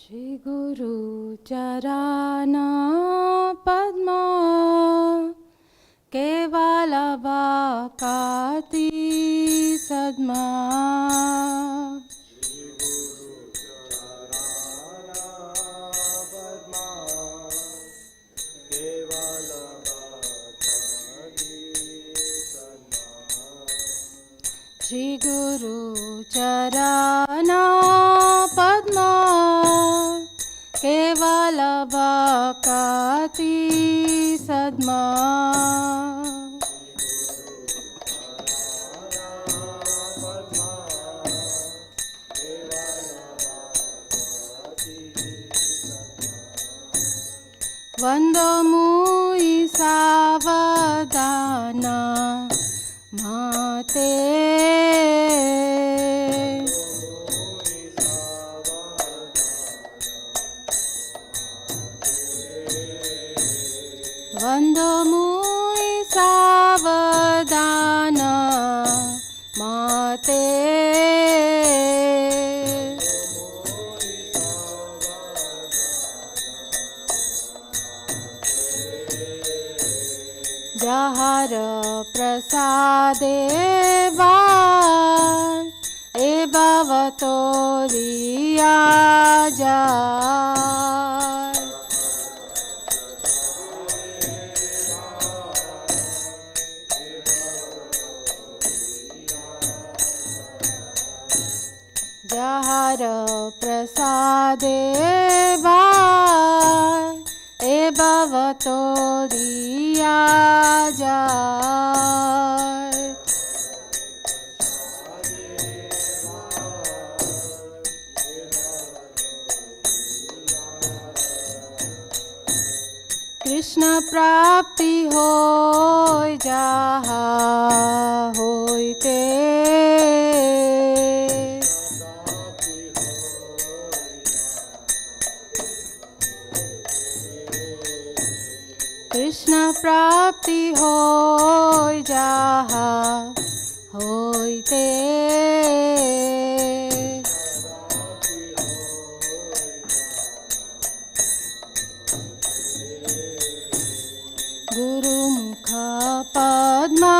Shri Guru Charana Padma Kevala Bhakati Sadma Shri Guru Charana Padma Kevala Bhakati Sadma Vandamui Savadana Mate Vandamui Savadana Mate Jahara Prasade Van E Bhavatoriya Jai Jahara Prasade Van E Bhavatoriya Jai Krishna Prapti Hoy Jaha Hoite Krishna Prapti Hoy Jaha Hoite Guru Mukha Padma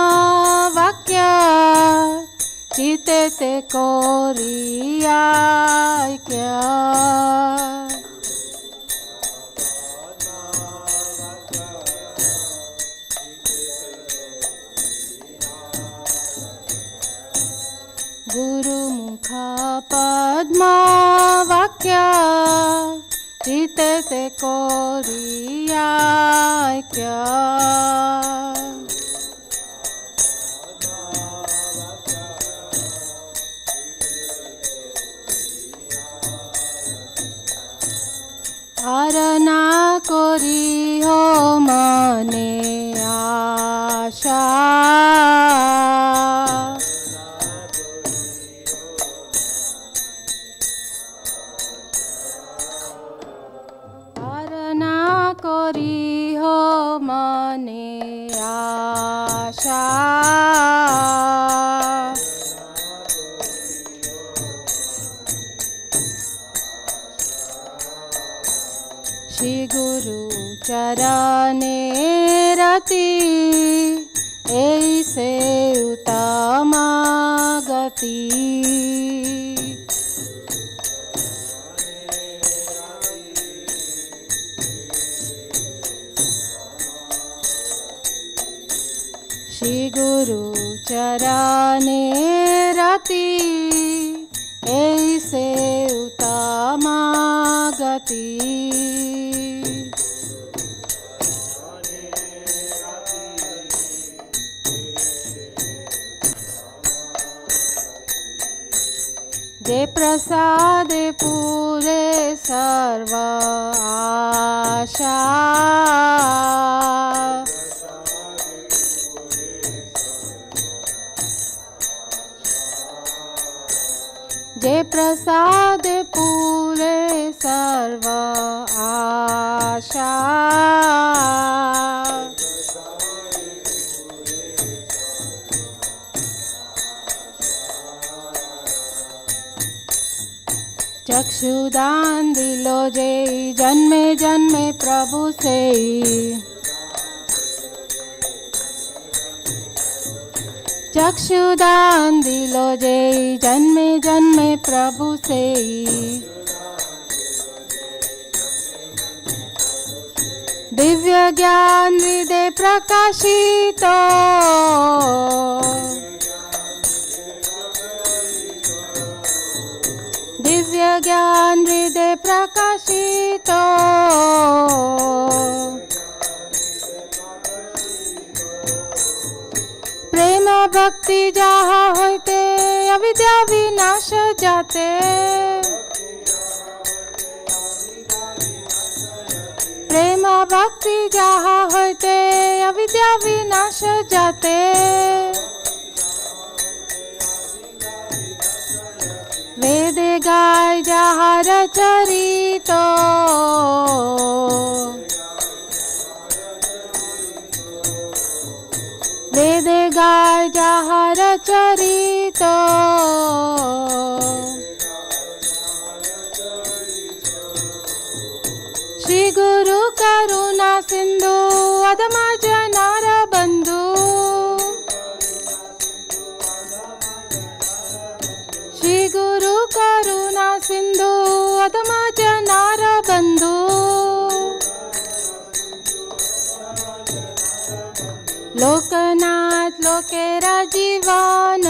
Vakya Chite Te Koriya Kya Guru Mukha Padma Vakya Chite Te Koriya Kya Arana Kori Ho Mane Asha Kori ho mane asha Shri Guru Charane Rati Aise Utama Gati Shri Guru Charane Rati Aise Utama Gati Je Prasade Pure Sarva Asha Je Prasad Pure Sarva Asha Chakshu चक्षुदान दिलो जे जन्मे जन्मे प्रभु से चक्षुदान दिलो जे जन्मे जन्मे प्रभु से दिव्य ज्ञान हृदय प्रकाशितो दिव्य ज्ञान हृदय प्रकाशितो प्रेम भक्ति जहा होते अविद्या विनाश जाते प्रेम भक्ति जहा होते अविद्या विनाश जाते वेद गाय जहा रचरितो वेद गाय जहा रचरितो श्री गुरु करुणा सिंधु अधम जनार बंधु श्री गुरु करुणा सिंधु अधम जनार बंधु लोकनाथ लोकेरा जीवन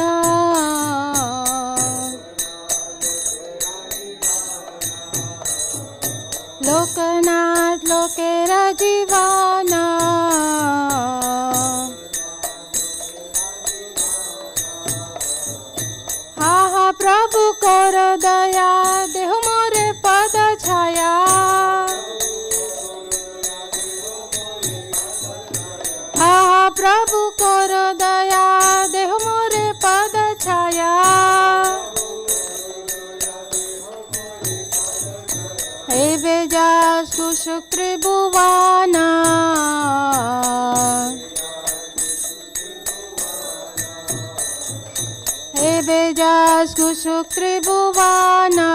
लोकनाथ लोकेरा जीवन हा हा प्रभु कर दया देह मोरे पद छाया हा हा प्रभु कर दया देह मोरे पद छाया हे बेजा सुशुक्र भुवाना हे बेजा सुशुक्र भुवाना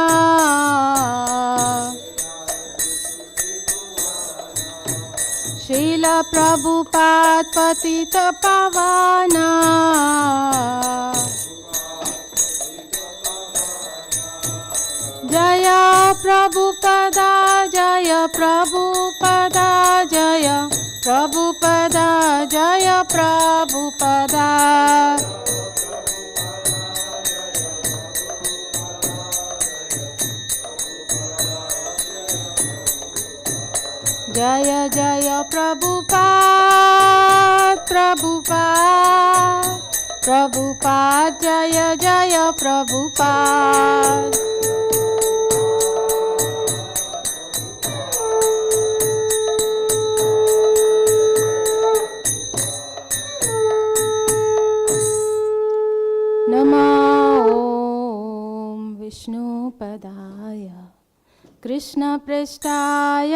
श्रील प्रभुपाद पतित पावना जय प्रभुपदा जय प्रभुपदा जय प्रभुपदा जय प्रभुपदा जय जय प्रभुपाद प्रभुपाद प्रभुपाद जय जय प्रभुपाद नमो ॐ विष्णुपदाय कृष्णपृष्ठाय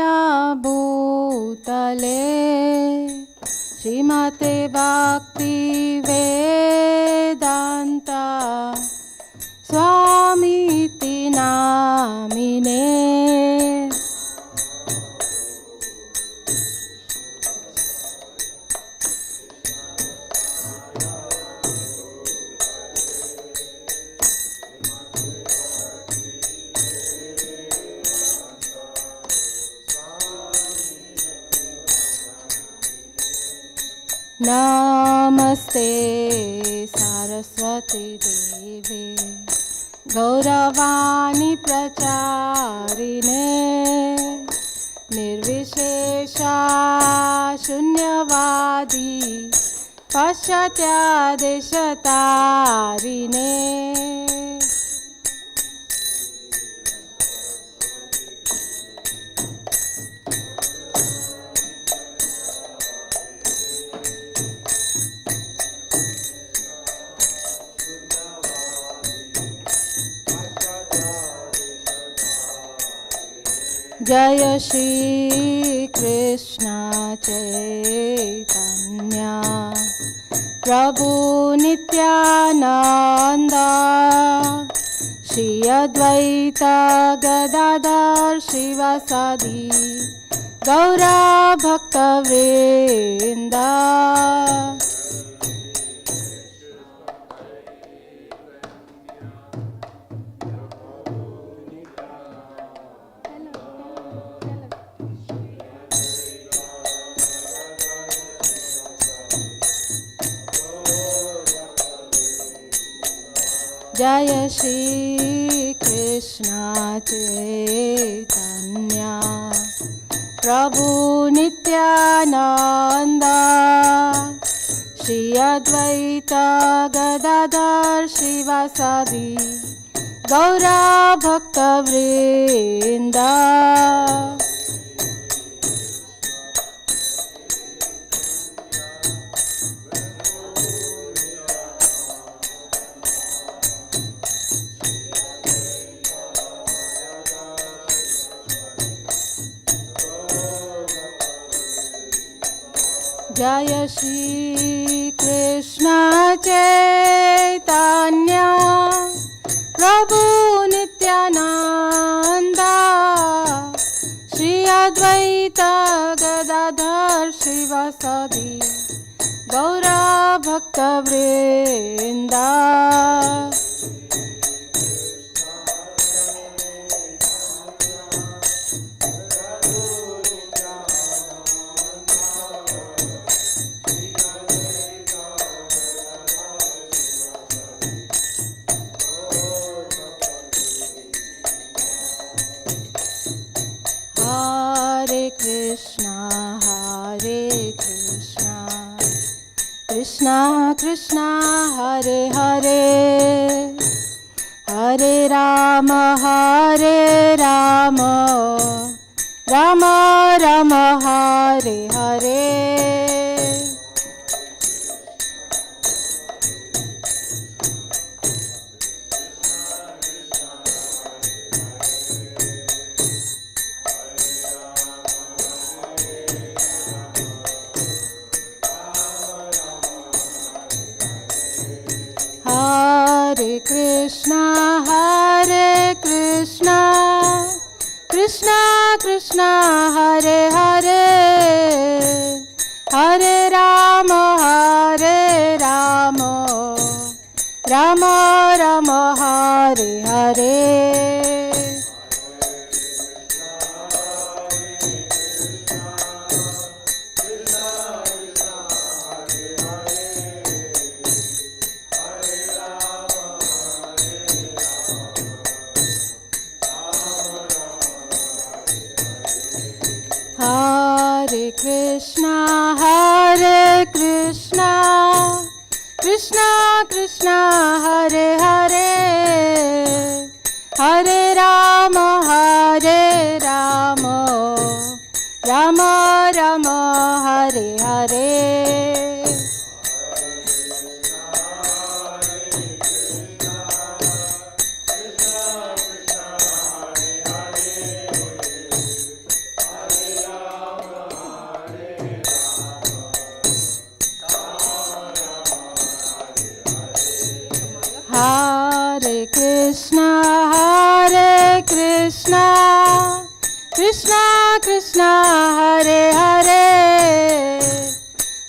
भूतले श्रीमते भक्ति वेदांत स्वामीति नामिने नमस्ते सरस्वती देवे गौरवाणी प्रचारिणे निर्विशेषा शून्यवादी पाश्चात्यादेशतारिणे जय श्री कृष्ण चैतन्य प्रभु Nityanand Shri Advaita Gadadhar Shivasadi Gaura Bhakta Vrinda. Jaya Shri Krishna Chaitanya Prabhu Nityananda Shri Advaita Gadadhar Shivasadi Gaura Bhakta Vrinda. Jaya Shri Krishna Chaitanya Prabhu Nityananda Shri Advaita Gadadhar Shivasadi Gaura Bhakta Vrinda. Hare Krishna, Krishna Krishna, Hare Hare, Hare Rama, Rama Rama, Hare Hare. Hare Krishna, Krishna Krishna, Hare Hare, Hare Rama, Rama Rama, Hare Hare. Hare Krishna, Krishna Krishna, Hare Hare, Hare Rama, Rama Rama, Hare Hare. Hare Krishna, Krishna Krishna, Hare Hare,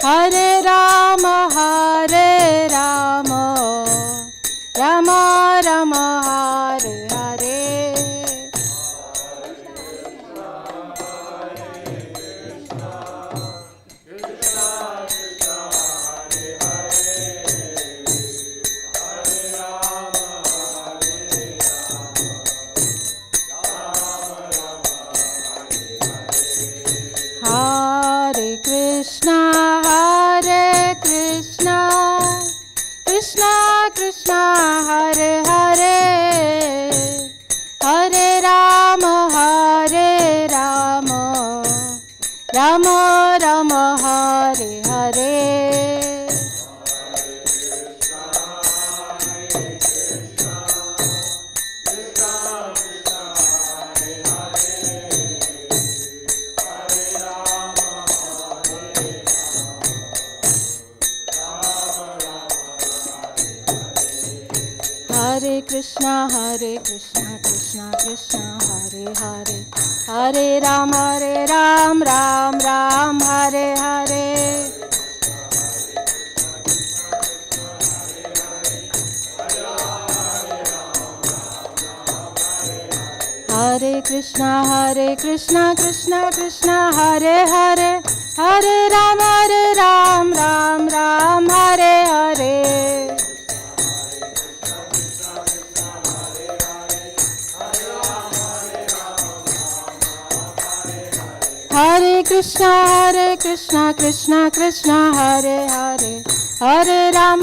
Hare Rama, Rama Rama, Hare Hare. Hare Krishna, Krishna Krishna, Hare Hare, Hare Rama, Rama Rama, Hare Hare. Hare Krishna Krishna Krishna Hare Hare, Hare Ram Ram Ram Hare Hare. Hare Krishna Krishna Krishna Hare Hare, Hare Ram Ram Ram Hare Hare. Hare Krishna Krishna Krishna Hare Hare, Hare Ram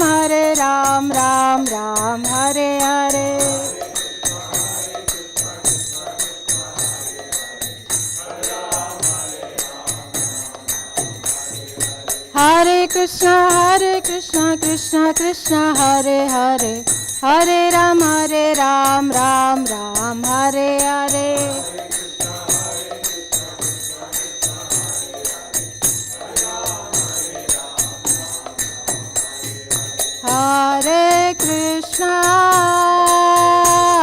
Ram Ram Hare Hare. Hare Krishna Krishna Krishna Hare Hare, Hare Ram Ram Hare Hare. Hare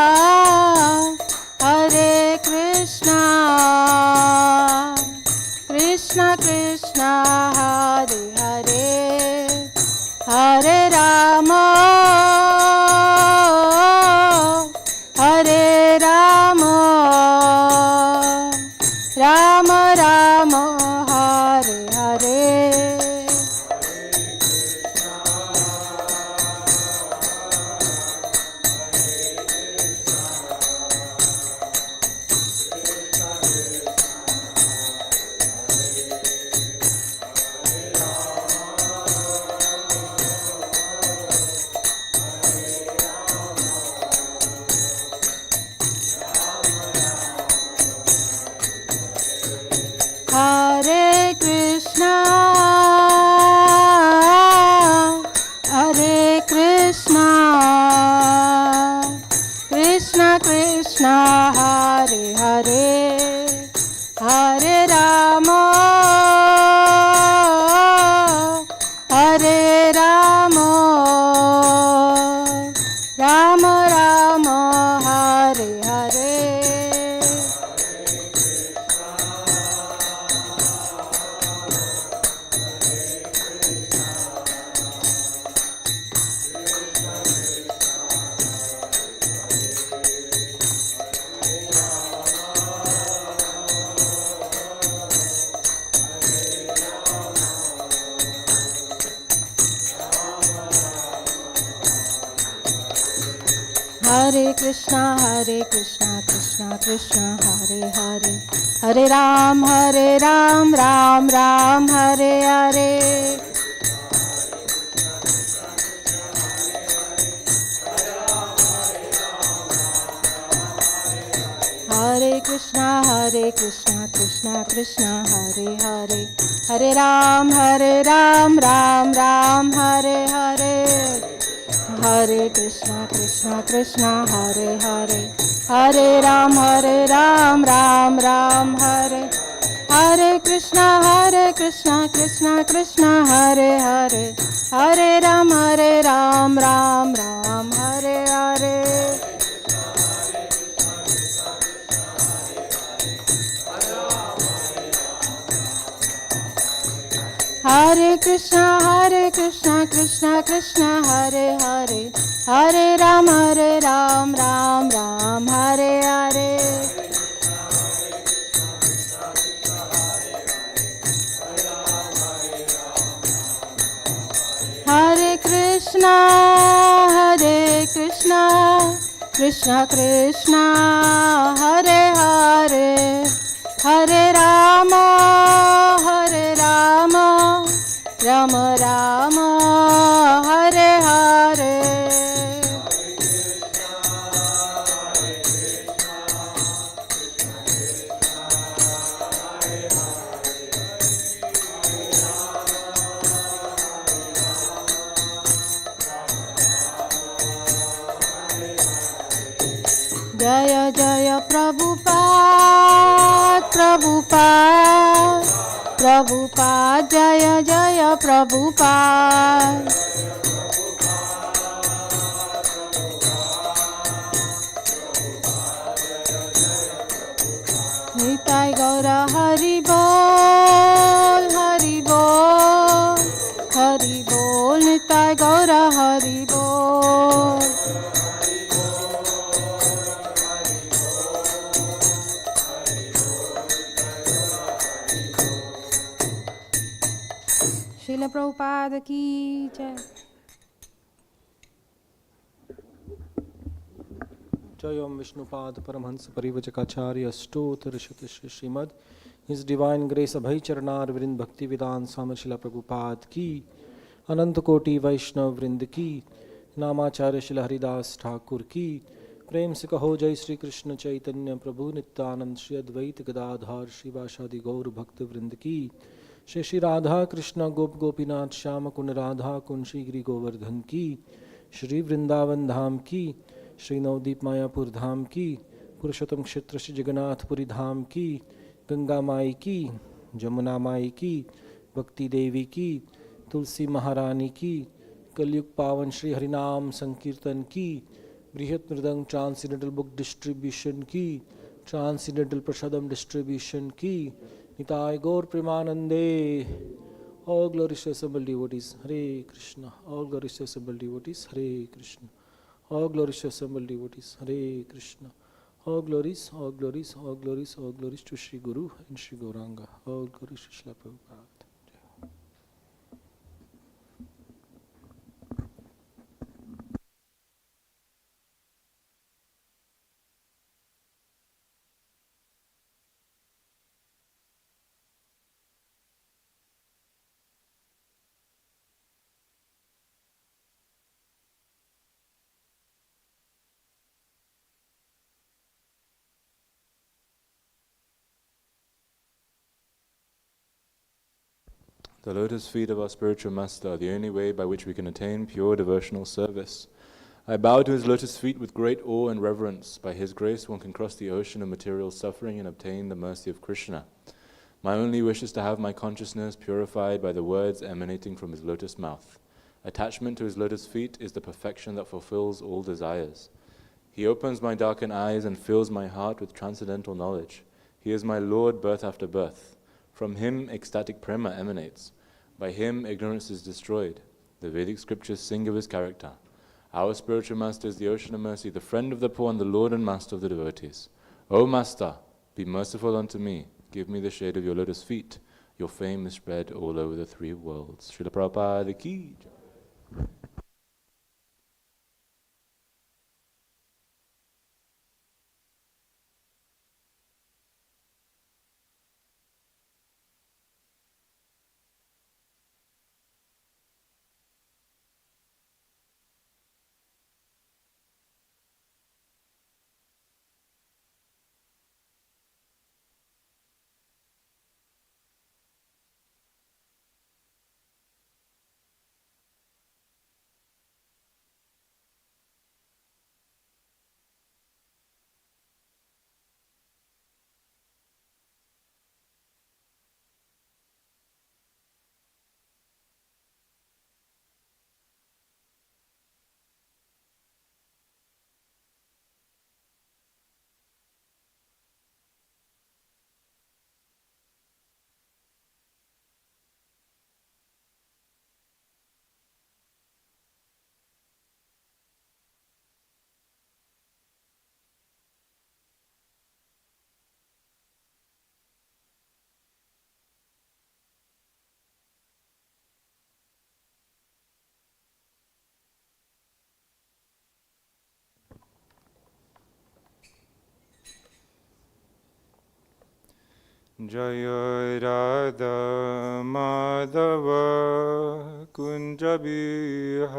Krishna Krishna Krishna Hare Hare, Hare Rama Hare Rama, Rama Rama Hare Hare. Hare Krishna Krishna Krishna Hare Hare, Hare Rama Hare Rama, Rama Rama Hare Hare. Hare Krishna Krishna Krishna Hare Hare, Hare Ram Ram Ram Hare Hare. Hare Krishna Krishna Krishna Hare Hare, Hare Ram Ram Ram Hare Hare. Hare Krishna Krishna Hare Hare, Hare Ram Ram Ram Hare. Hare Krishna Krishna Krishna Hare Hare, Hare Ram Ram Ram Hare Hare. Hare Krishna Krishna Krishna Hare Hare, Hare Ram Ram Ram Hare Hare. Hare Krishna Krishna Krishna Hare Hare, Hare Rama Rama Rama Hare Hare. Jaya Jaya Prabhupada Prabhupada Prabhupada, Jaya Jaya Prabhupada. Nitai गौर हरि बोल निताय गौर हरि बोल। श्रील प्रभुपाद की जय। जय ओम विष्णुपाद परमहंस परिवचकाचार्य स्तोत्र Shrimad his divine grace अभय चरणार वृंद भक्ति विदान स्वामी शिला प्रभुपाद की, अनंत कोटि वैष्णव वृंद की, नामाचार्य शिला हरिदास ठाकुर की। प्रेम से कहो जय श्री कृष्ण चैतन्य प्रभु नित्यानंद श्री अद्वैत गदाधार शिवासादि गौर भक्त वृंद की। श्री श्री राधा कृष्ण गोप गोपीनाथ श्याम कुंड राधा कुंड श्री गिरि गोवर्धन की। श्री वृंदावन धाम की, श्री नवदीप मायापुर धाम की, पुरुषोत्तम क्षेत्र श्री जगन्नाथपुरी धाम की, गंगा माई की, जमुना माई की, भक्ति देवी की, तुलसी महारानी की, कलयुग पावन श्री हरिनाम संकीर्तन की, बृहत मृदंग ट्रांसीडेंटल बुक डिस्ट्रीब्यूशन की, ट्रांसीडेंटल प्रसादम डिस्ट्रीब्यूशन की। निताय गौर प्रेमानंदे। All glorious assembled devotees, Hare Krishna. All glorious assembled devotees, Hare Krishna. All glorious assembled devotees, Hare Krishna. All glories, all glories, all glories, all glories to Shri Guru and Shri Gauranga. All glories to Srila Prabhupada. The lotus feet of our spiritual master are the only way by which we can attain pure devotional service. I bow to his lotus feet with great awe and reverence. By his grace one can cross the ocean of material suffering and obtain the mercy of Krishna. My only wish is to have my consciousness purified by the words emanating from his lotus mouth. Attachment to his lotus feet is the perfection that fulfills all desires. He opens my darkened eyes and fills my heart with transcendental knowledge. He is my Lord birth after birth. From him ecstatic prema emanates. By him ignorance is destroyed. The Vedic scriptures sing of his character. Our spiritual master is the ocean of mercy, the friend of the poor and the Lord and master of the devotees. O Master, be merciful unto me. Give me the shade of your lotus feet. Your fame is spread all over the three worlds. Srila Prabhupada ki jai. Jaya Radha Madhava Kunja Bihari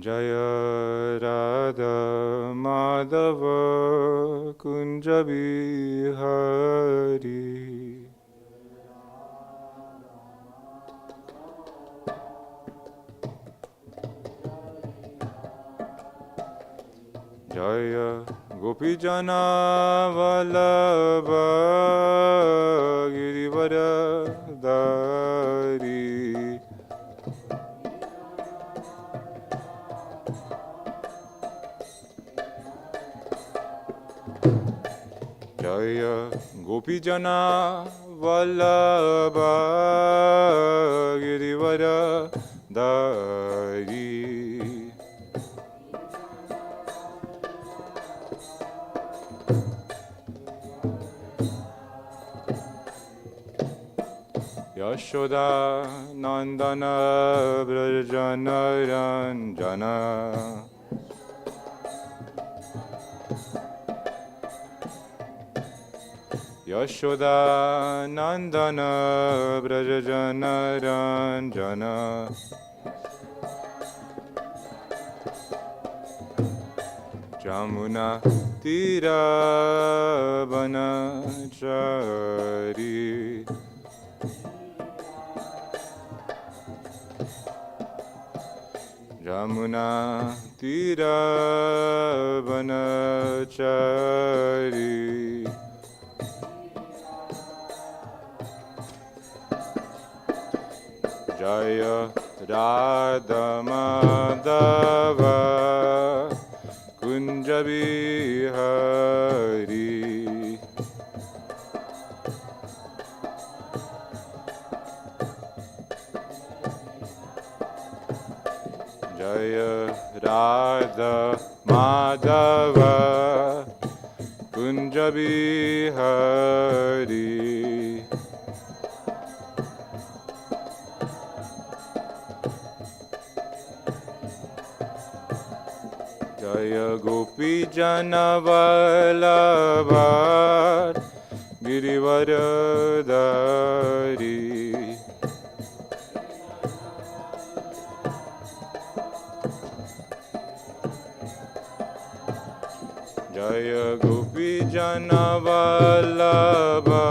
Jaya Radha Madhava Kunja Bihari Jaya Gopijana Vallabha Girivaradari Jaya Gopijana Vallabha Girivara Dari Yashoda Nandana Brajana Ranjana Yashoda Nandana Brajana Ranjana Jamuna Tira Vanachari Jamuna Tira Vanachari Jaya Radha Madhava Kunja Bihari Jaya Radha Madhava Kunja Bihari Jaya Gopi Jana Vallabha Girivaradari Jaya Gopi Jana Vallabha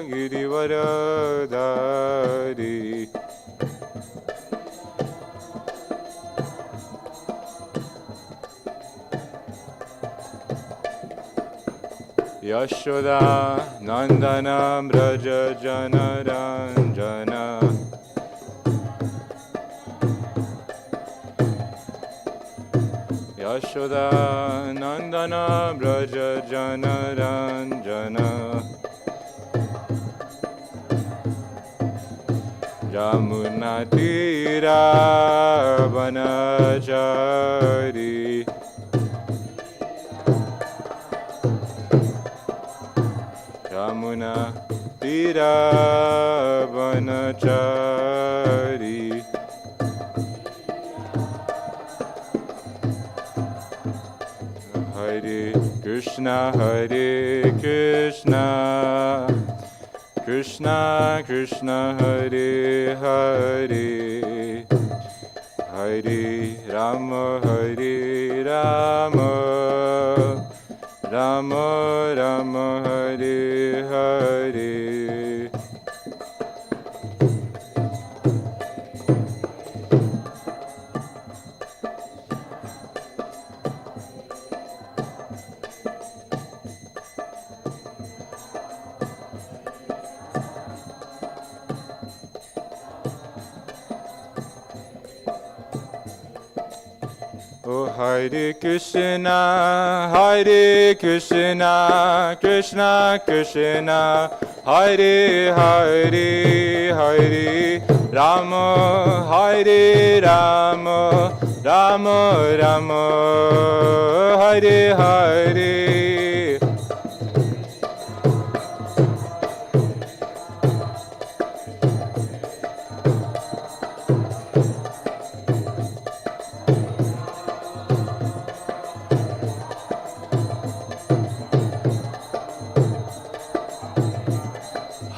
Girivaradari Yashoda Nandana Braja Jana Ranjana Yashoda Nandana Braja Jana Ranjana Jamuna Tira Vanachari Jamuna Tira Vanachari Hare Krishna Krishna Krishna Hare Hare Hare Rama Rama Rama Hare Hare Oh Hare Krishna Krishna Krishna Hare Hare Hare Rama Rama Rama Hare Hare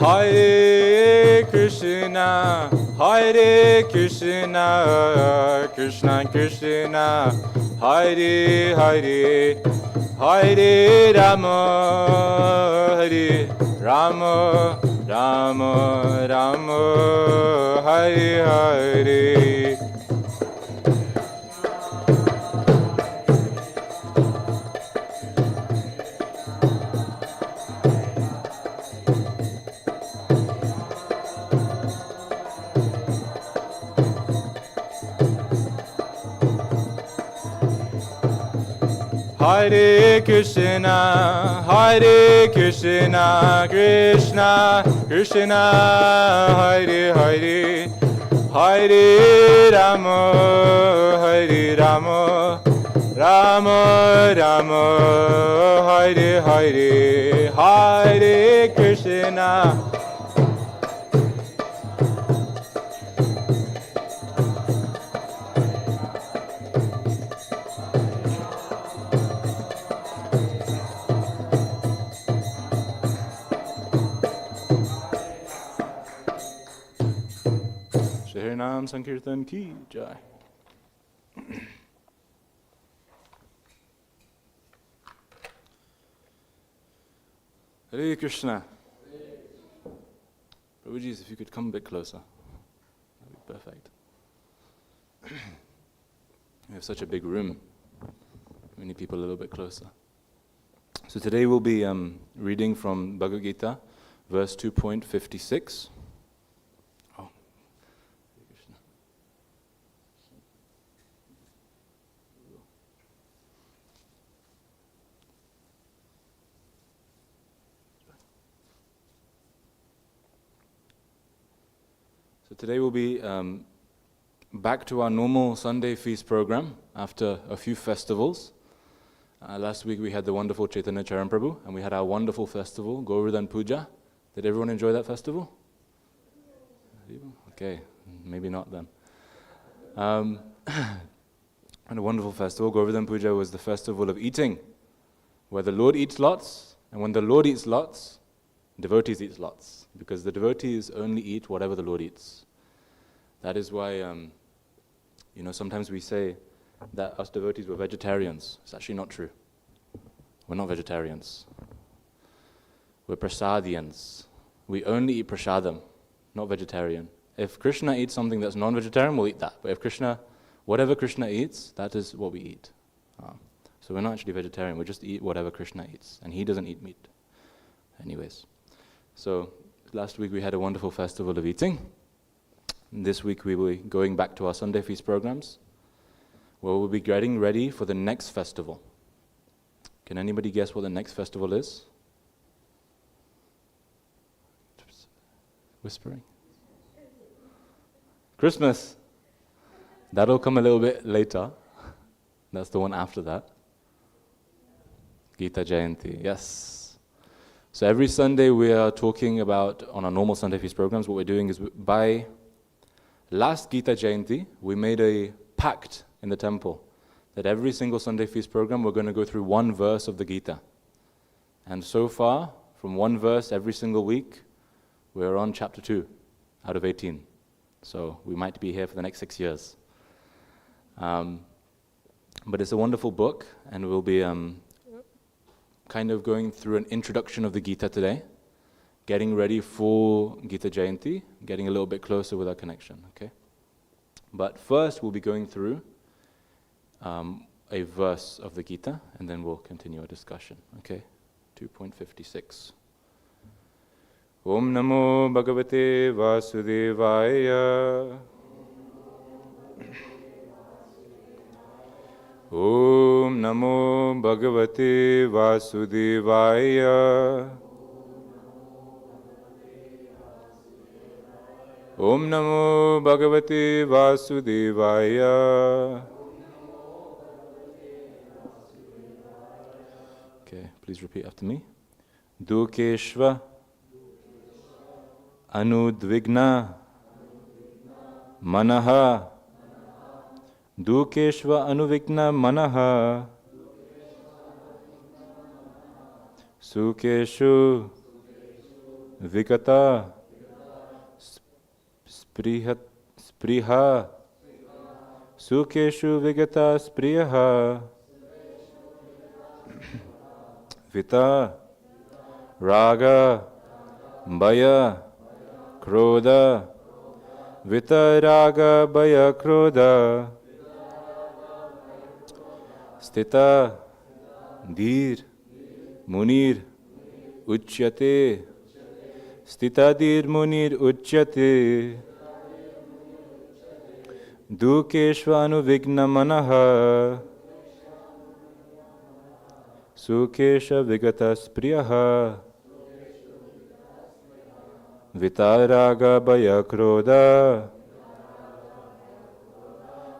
Hare Krishna Krishna Krishna Hare Hare Hare Rama Rama Rama Hare Hare Hare Krishna, Hare Krishna, Krishna Krishna, Hare Hare, Hare Rama, Hare Rama, Rama Rama, Hare Hare, Hare Krishna. Hare Nam Sankirtan Ki Jai. Hare Krishna. Prabhuji, if you could come a bit closer, that would be perfect. We have such a big room. We need people a little bit closer. So today we'll be reading from Bhagavad Gita, verse 2.56. So today we'll be back to our normal Sunday feast program after a few festivals. Last week we had the wonderful Chaitanya Charan Prabhu, and we had our wonderful festival, Govardhan Puja. Did everyone enjoy that festival? Okay, maybe not then. And a wonderful festival. Govardhan Puja was the festival of eating, where the Lord eats lots, and when the Lord eats lots, devotees eat lots, because the devotees only eat whatever the Lord eats. That is why, sometimes we say that us devotees were vegetarians. It's actually not true. We're not vegetarians. We're prasadians. We only eat prasadam, not vegetarian. If Krishna eats something that's non-vegetarian, we'll eat that. But if whatever Krishna eats, that is what we eat. So we're not actually vegetarian. We just eat whatever Krishna eats, and he doesn't eat meat. Anyways. So last week we had a wonderful festival of eating. This week we will be going back to our Sunday feast programs, where we'll be getting ready for the next festival. Can anybody guess what the next festival is? Whispering. Christmas. That'll come a little bit later. That's the one after that. Gita Jayanti. Yes. So every Sunday we are talking about, on our normal Sunday feast programs, what we're doing is by last Gita Jayanti, we made a pact in the temple that every single Sunday feast program we're going to go through one verse of the Gita. And so far, from one verse every single week, we're on chapter 2 out of 18. So we might be here for the next 6 years. But it's a wonderful book, and we'll be kind of going through an introduction of the Gita today, getting ready for Gita Jayanti, getting a little bit closer with our connection, okay? But first we'll be going through a verse of the Gita, and then we'll continue our discussion, okay? 2.56. Om Namo Bhagavate Vasudevaya. Om Namo Bhagavate Vasudevaya. Om Namo Bhagavate Vasudevaya. Okay, please repeat after me. Dukeshva Anudvigna Manaha. Dukeshva Anuvigna Manaha. Sukeshu Vikata Spriha. Sukeshu Vigata Spriha. Vita Raga Bhaya Krodha. Vita Raga Bhaya Krodha. Stita Dhir Munir Uchyate. Stita Dhir Munir Uchyate. Dukeshva Anuvigna Manaha. Sukesha Vigatas Priyaha Vitaraga Bhaya Krodha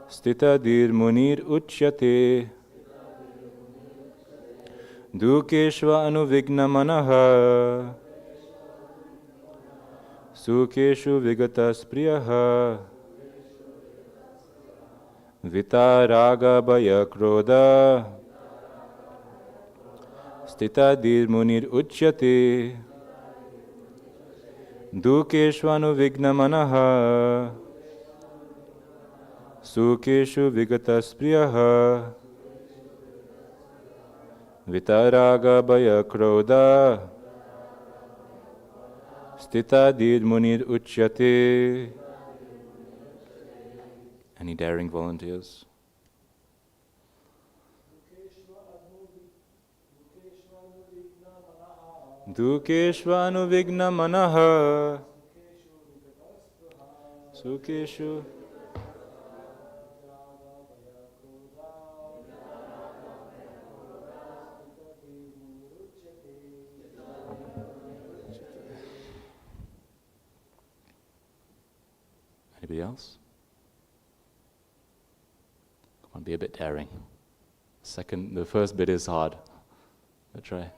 Stitadir Munir Uchyate Dukeshva Anuvigna Manaha Sukeshu Vigatas Priyaha Vitaraga Bhaya Krodha Stitadir Munir Uchyate Dukeshvanu Vigna Manaha Sukeshu Vigatas Priyaha Vitaraga Bhaya Krodha Stitadir Munir Uchyate. Any daring volunteers? Dukeshvanu Vigna Manaha Sukeshu. Anybody else? Come on, be a bit daring. The first bit is hard. Let's try.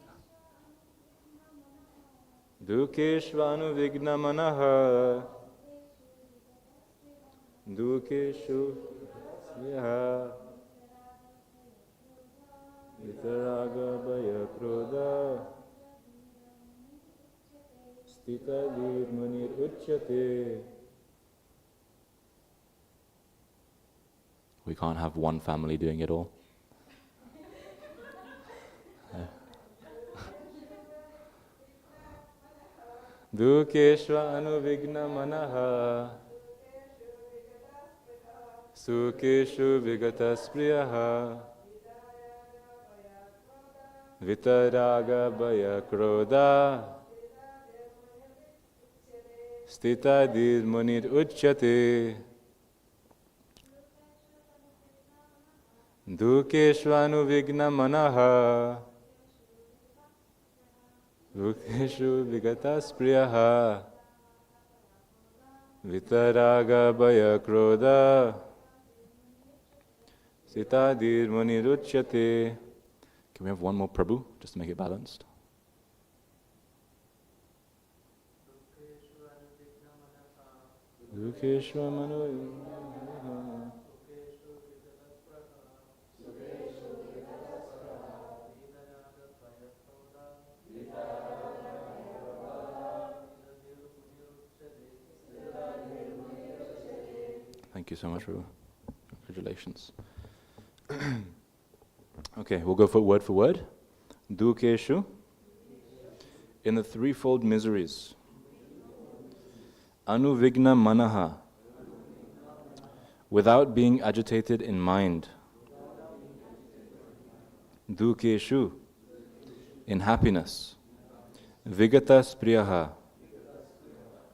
Dukeshvanu Vigna Manaha Dukeshu Yaha Vitaraga Bhaya Krodha Stitadir Munir Uchyate. We can't have one family doing it all. Dukeshva Anuvigna Manaha Sukeshu Vigatas Priyaha Vitaraga Bhaya Krodha Stitadir Munir Uchyate. Dukeshvanu Vigna Manaha Dukeshu Vigatas Priyaha Vitaraga Bhaya Krodha Stitadir Munir Uchyate. Can we have one more Prabhu, just to make it balanced? Dukeshva Manu. Thank you so much, Prabhu. Congratulations. Okay, we'll go for word. Dukeshu. In the threefold miseries. Anuvigna Manaha. Without being agitated in mind. Dukeshu. In happiness. Vigatas Priyaha.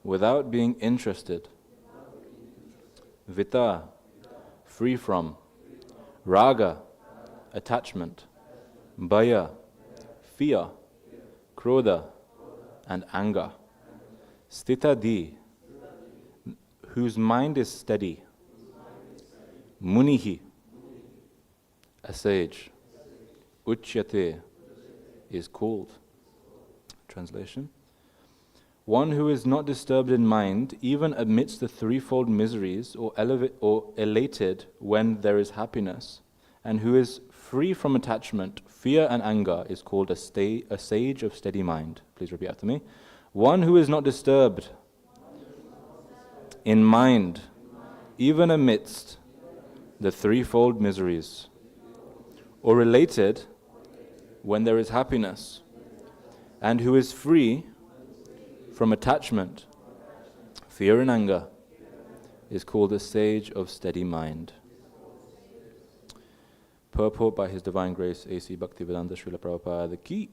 Without being interested. Vita, free from. Raga, attachment. Bhaya, fear. Krodha, and anger. Stitadi, whose mind is steady. Munihi, a sage. Uchyate, is called. Translation. One who is not disturbed in mind, even amidst the threefold miseries, or elated when there is happiness, and who is free from attachment, fear and anger, is called a sage of steady mind. Please repeat after me. One who is not disturbed in mind, even amidst the threefold miseries, or elated when there is happiness, and who is free from attachment, fear and anger, is called a sage of steady mind. Purport by His Divine Grace A.C. Bhaktivedanta Srila Prabhupada Ki.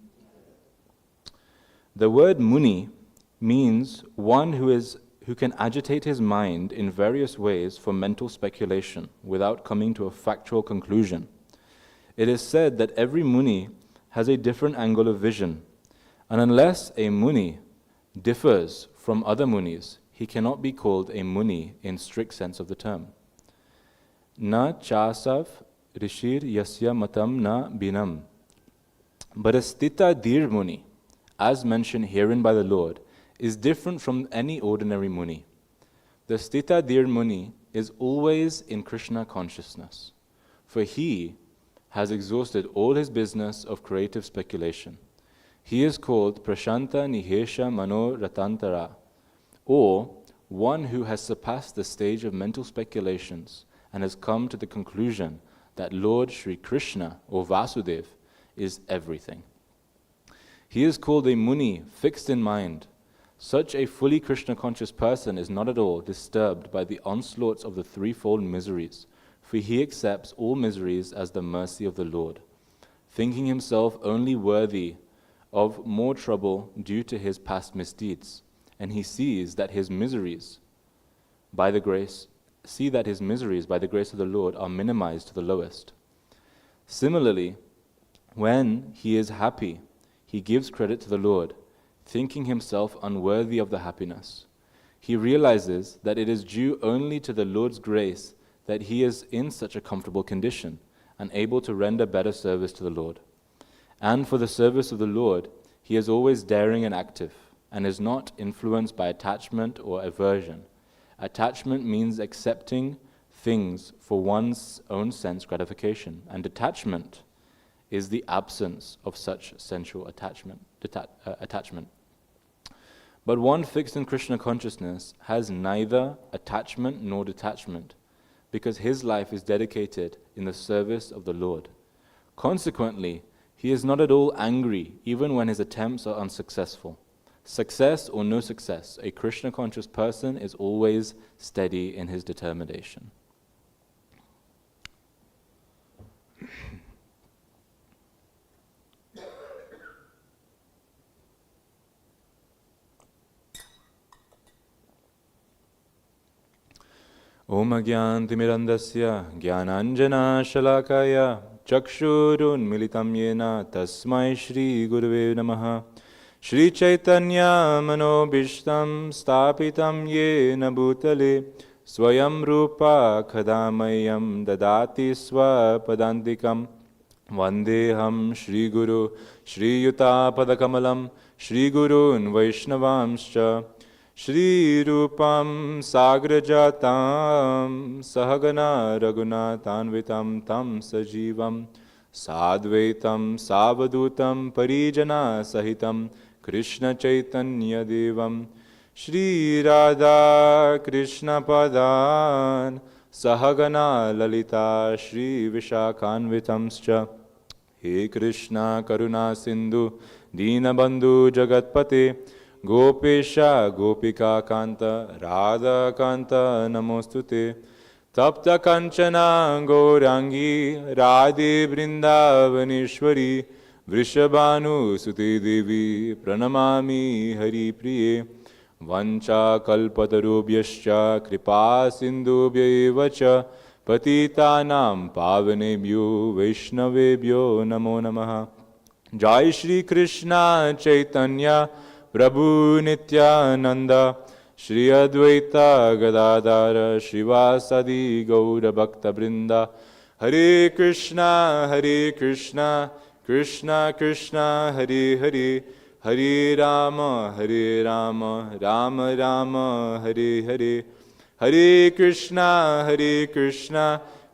The word muni means one who can agitate his mind in various ways for mental speculation without coming to a factual conclusion. It is said that every muni has a different angle of vision, and unless a muni differs from other munis, he cannot be called a muni in strict sense of the term. Na chasav rishir yasya matam na binam. But a stita dhir muni, as mentioned herein by the Lord, is different from any ordinary muni. The stita dhir muni is always in Krishna consciousness, for he has exhausted all his business of creative speculation. He is called Prashanta Nihesha Mano Ratantara, or one who has surpassed the stage of mental speculations and has come to the conclusion that Lord Sri Krishna, or Vasudev, is everything. He is called a Muni, fixed in mind. Such a fully Krishna-conscious person is not at all disturbed by the onslaughts of the threefold miseries, for he accepts all miseries as the mercy of the Lord, thinking himself only worthy of more trouble due to his past misdeeds, and he sees that his miseries, by the grace of the Lord, are minimized to the lowest. Similarly, when he is happy, he gives credit to the Lord, thinking himself unworthy of the happiness. He realizes that it is due only to the Lord's grace that he is in such a comfortable condition and able to render better service to the Lord. And for the service of the Lord, he is always daring and active, and is not influenced by attachment or aversion. Attachment means accepting things for one's own sense gratification, and detachment is the absence of such sensual attachment. But one fixed in Krishna consciousness has neither attachment nor detachment, because his life is dedicated in the service of the Lord. Consequently, he is not at all angry even when his attempts are unsuccessful. Success or no success, a Krishna-conscious person is always steady in his determination. Om Agyantimirandasya Gyananjana Shalakaya Chakshurun Militam Yena Tasmai Shri Gurave Namaha Shri Chaitanya Manobishtam Stapitam Yena Bhutale Swayam Rupa Khadamayam Dadati Swapadantikam Vandeham Shri Guru Shri Yuta Padakamalam Shri Gurun Vaishnavamscha Shri Rupam Sagrajatam Sahagana Raghunatanvitam Tam Sajivam Sadvaitam Savadutam Parijana Sahitam Krishna Chaitanya Devam Shri Radha Krishna Padan Sahagana Lalita Shri Vishakhanvitamscha He Krishna Karuna Sindhu Dinabandhu Jagatpate Gopesha Gopika Kanta Radha Kanta Namostute Tapta Kanchana Gaurangi Radhe Vrindavaneshwari Vrishabhanu Sute Devi Pranamami Hari Priye Vancha Kalpatarubhyascha Kripa Sindhubhya Patitanam Pavanebhyo Vaishnavebhyo Namo Namaha Jai Shri Krishna Chaitanya Prabhu Nityananda Shri Advaita Gadadara Shivasadi Gaura Bhakta Brinda Hare Krishna Krishna Krishna Hare Hare Hare Rama Rama Rama Hare Hare Hare Krishna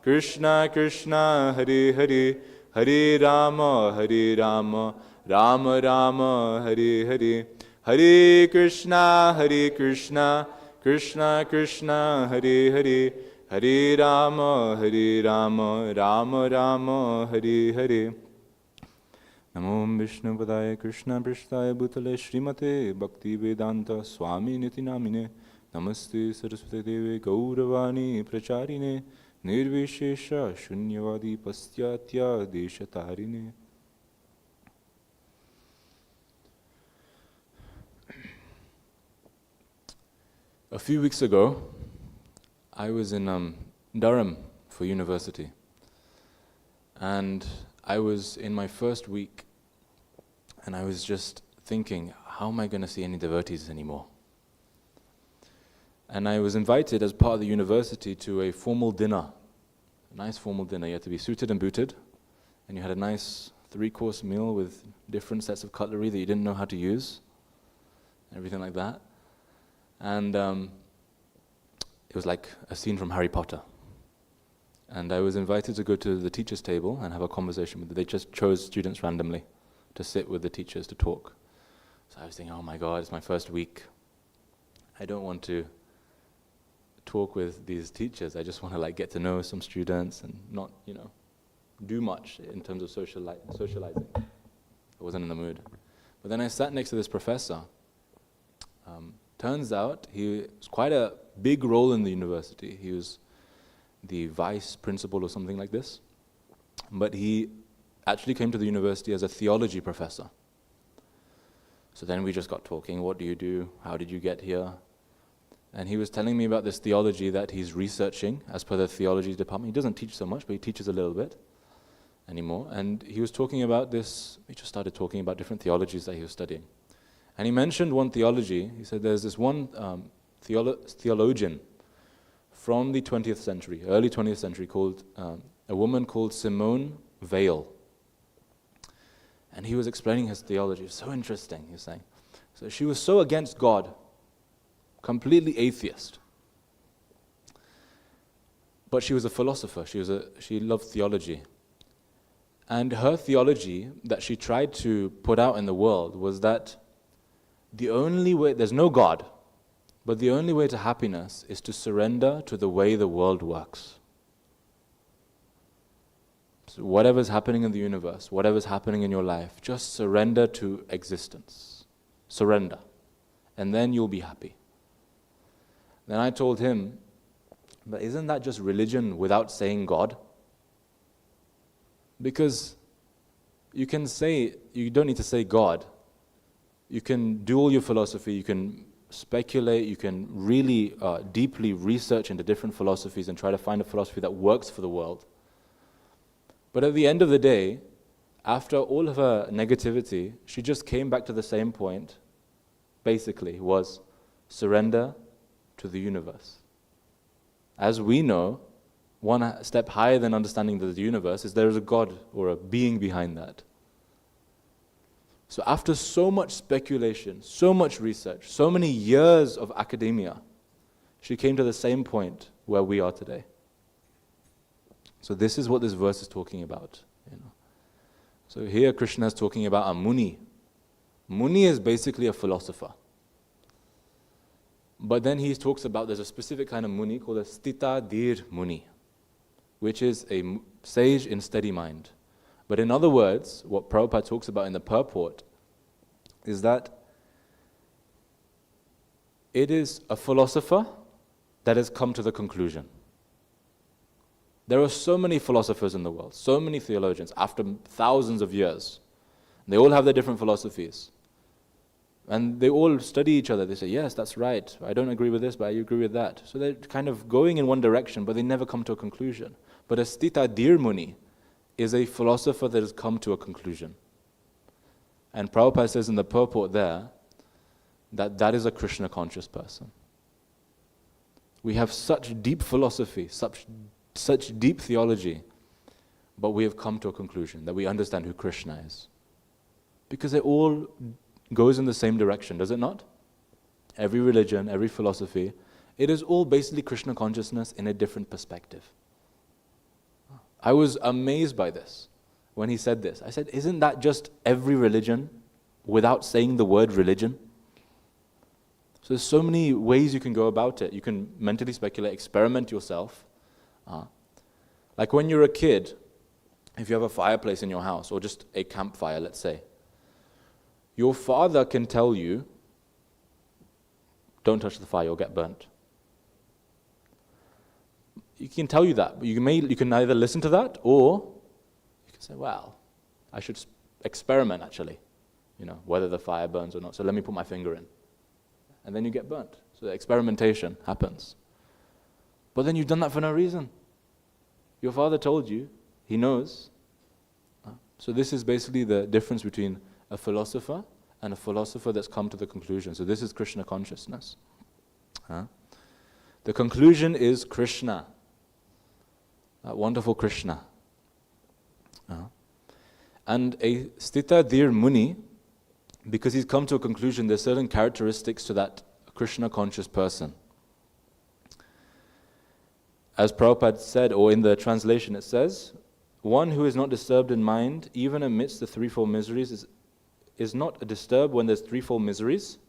Krishna Krishna Hare Hare Hare Rama Rama Rama Hare Hare Hare Krishna Krishna Krishna Hare Hare Hare Rama Rama Rama Hare Hare Namo Vishnu Padaya Krishna Prishtaya Bhutale Srimate Bhakti Vedanta Swami Niti Namine Namaste Saraswati Deve Gauravani Pracharine Nirvishesha Shunyavadi Pastyatya Deshatarine. A few weeks ago, I was in Durham for university, and I was in my first week And I was just thinking, how am I going to see any devotees anymore? And I was invited as part of the university to a formal dinner, a nice formal dinner. You had to be suited and booted, and you had a nice 3-course meal with different sets of cutlery that you didn't know how to use, everything like that. And it was like a scene from Harry Potter. And I was invited to go to the teacher's table and have a conversation with them. They just chose students randomly to sit with the teachers to talk. So I was thinking, oh my God, it's my first week. I don't want to talk with these teachers. I just want to like get to know some students and not, do much in terms of socializing. I wasn't in the mood. But then I sat next to this professor. Turns out he was quite a big role in the university. He was the vice principal or something like this. But he actually came to the university as a theology professor. So then we just got talking, what do you do? How did you get here? And he was telling me about this theology that he's researching as per the theology department. He doesn't teach so much, but he teaches a little bit anymore. And he was talking about this, we just started talking about different theologies that he was studying. And he mentioned one theology. He said there's this one theologian from the 20th century, early 20th century, called a woman called Simone Weil. And he was explaining his theology. It was so interesting, he was saying. So she was so against God, completely atheist. But she was a philosopher. She loved theology. And her theology that she tried to put out in the world was that the only way, there's no God, but the only way to happiness is to surrender to the way the world works. So whatever's happening in the universe, whatever's happening in your life, just surrender to existence. Surrender. And then you'll be happy. Then I told him, but isn't that just religion without saying God? Because you can say, you don't need to say God. You can do all your philosophy, you can speculate, you can really deeply research into different philosophies and try to find a philosophy that works for the world. But at the end of the day, after all of her negativity, she just came back to the same point, basically, was surrender to the universe. As we know, one step higher than understanding the universe is there is a God or a being behind that. So after so much speculation, so much research, so many years of academia, she came to the same point where we are today. So this is what this verse is talking about. So here Krishna is talking about a muni. Muni is basically a philosopher. But then he talks about there's a specific kind of muni called a stita dhir muni, which is a sage in steady mind. But in other words, what Prabhupada talks about in the purport is that it is a philosopher that has come to the conclusion. There are so many philosophers in the world, so many theologians after thousands of years. They all have their different philosophies. And they all study each other. They say, yes, that's right. I don't agree with this, but I agree with that. So they're kind of going in one direction, but they never come to a conclusion. But a Stita Dhir Muni is a philosopher that has come to a conclusion. And Prabhupada says in the purport there that that is a Krishna conscious person. We have such deep philosophy, such deep theology, but we have come to a conclusion that we understand who Krishna is. Because it all goes in the same direction, does it not? Every religion, every philosophy, it is all basically Krishna consciousness in a different perspective. I was amazed by this when he said this. I said, isn't that just every religion without saying the word religion? So there's so many ways you can go about it. You can mentally speculate, experiment yourself. Like when you're a kid, if you have a fireplace in your house, or just a campfire, let's say, your father can tell you, don't touch the fire, you'll get burnt. He can tell you that, but you can either listen to that, or you can say, well, I should experiment actually, whether the fire burns or not. So let me put my finger in. And then you get burnt. So the experimentation happens. But then you've done that for no reason. Your father told you, he knows. So this is basically the difference between a philosopher, and a philosopher that's come to the conclusion. So this is Krishna consciousness. The conclusion is Krishna, that wonderful Krishna. And a Sthita Dhir Muni, because he's come to a conclusion, there's certain characteristics to that Krishna conscious person. As Prabhupada said, or in the translation it says, one who is not disturbed in mind, even amidst the threefold miseries, is not disturbed when there's threefold miseries,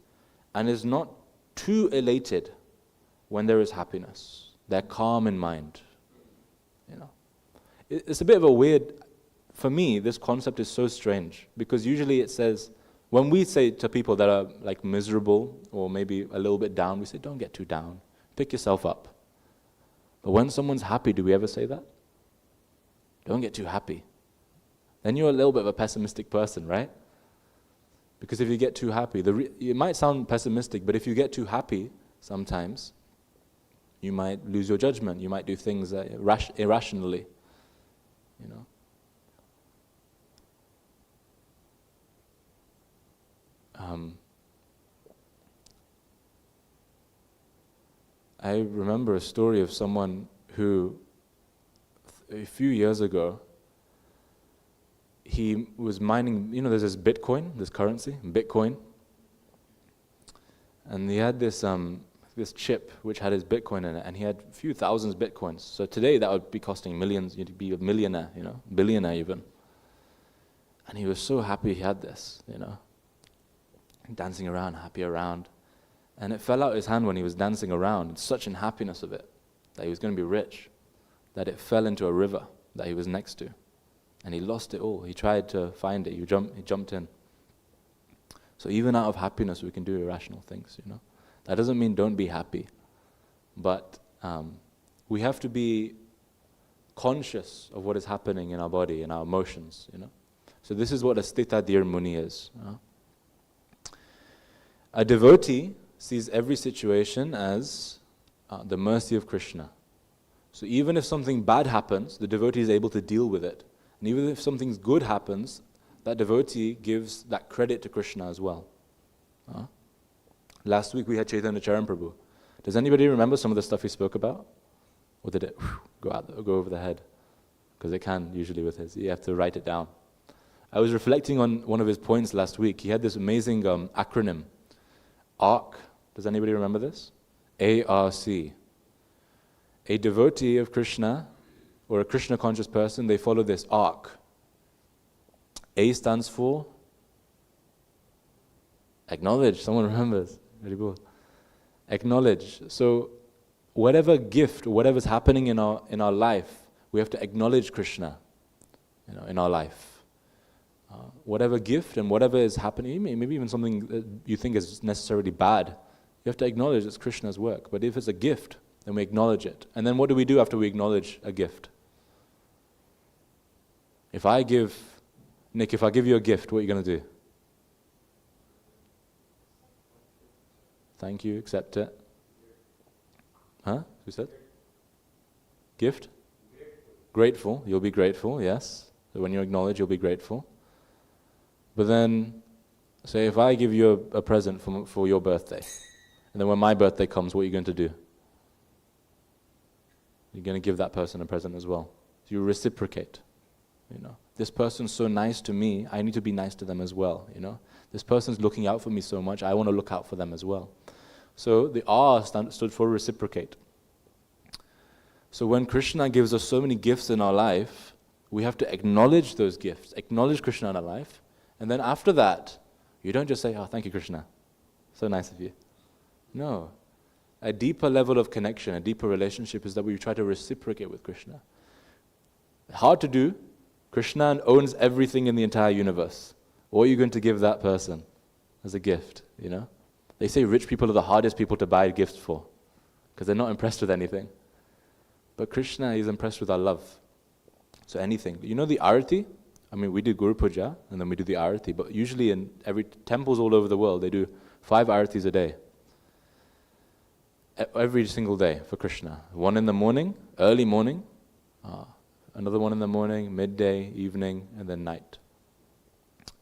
and is not too elated when there is happiness. They're calm in mind. It's a bit of a weird, for me, this concept is so strange, because usually it says, when we say to people that are like miserable, or maybe a little bit down, we say, don't get too down, pick yourself up. But when someone's happy, do we ever say that? Don't get too happy. Then you're a little bit of a pessimistic person, right? Because if you get too happy, it might sound pessimistic, but if you get too happy, sometimes, you might lose your judgment. You might do things irrationally, I remember a story of someone who, a few years ago, he was mining, there's this Bitcoin, this currency, Bitcoin. And he had this chip which had his Bitcoin in it, and he had a few thousands Bitcoins. So today that would be costing millions, you'd be a millionaire, billionaire even. And he was so happy he had this, dancing around, happy around. And it fell out his hand when he was dancing around, such an happiness of it, that he was going to be rich, that it fell into a river that he was next to. And he lost it all. He tried to find it. He jumped in. So even out of happiness, we can do irrational things, That doesn't mean don't be happy. But we have to be conscious of what is happening in our body, in our emotions, So this is what a Sthita Dhir Muni is. A devotee sees every situation as the mercy of Krishna. So even if something bad happens, the devotee is able to deal with it. And even if something good happens, that devotee gives that credit to Krishna as well. Last week we had Chaitanya Charan Prabhu. Does anybody remember some of the stuff he spoke about? Or did it go over the head? Because it can usually with his. You have to write it down. I was reflecting on one of his points last week. He had this amazing acronym. ARC. Does anybody remember this? ARC. A devotee of Krishna, or a Krishna conscious person, they follow this ARC. A stands for acknowledge. Someone remembers. Very good. Acknowledge. So whatever gift, whatever's happening in our life, we have to acknowledge Krishna, in our life. Whatever gift and whatever is happening, maybe even something that you think is necessarily bad, you have to acknowledge it's Krishna's work. But if it's a gift, then we acknowledge it. And then what do we do after we acknowledge a gift? Nick, if I give you a gift, what are you going to do? Thank you, accept it. Huh? Who said? Gift? Grateful. You'll be grateful, yes. So when you acknowledge, you'll be grateful. But then, say if I give you a present for your birthday, and then when my birthday comes, what are you going to do? You're going to give that person a present as well. So you reciprocate. This person's so nice to me, I need to be nice to them as well. This person's looking out for me so much, I want to look out for them as well. So the R stood for reciprocate. So when Krishna gives us so many gifts in our life, we have to acknowledge those gifts, acknowledge Krishna in our life, and then after that, you don't just say, oh, thank you, Krishna. So nice of you. No. A deeper level of connection, a deeper relationship is that we try to reciprocate with Krishna. Hard to do. Krishna owns everything in the entire universe. What are you going to give that person as a gift, They say rich people are the hardest people to buy gifts for because they're not impressed with anything. But Krishna is impressed with our love. So anything. The Arati? We do Guru Puja and then we do the Arati. But usually in every temples all over the world, they do 5 Aratis a day. Every single day for Krishna. One in the morning, early morning. Another one in the morning, midday, evening, and then night.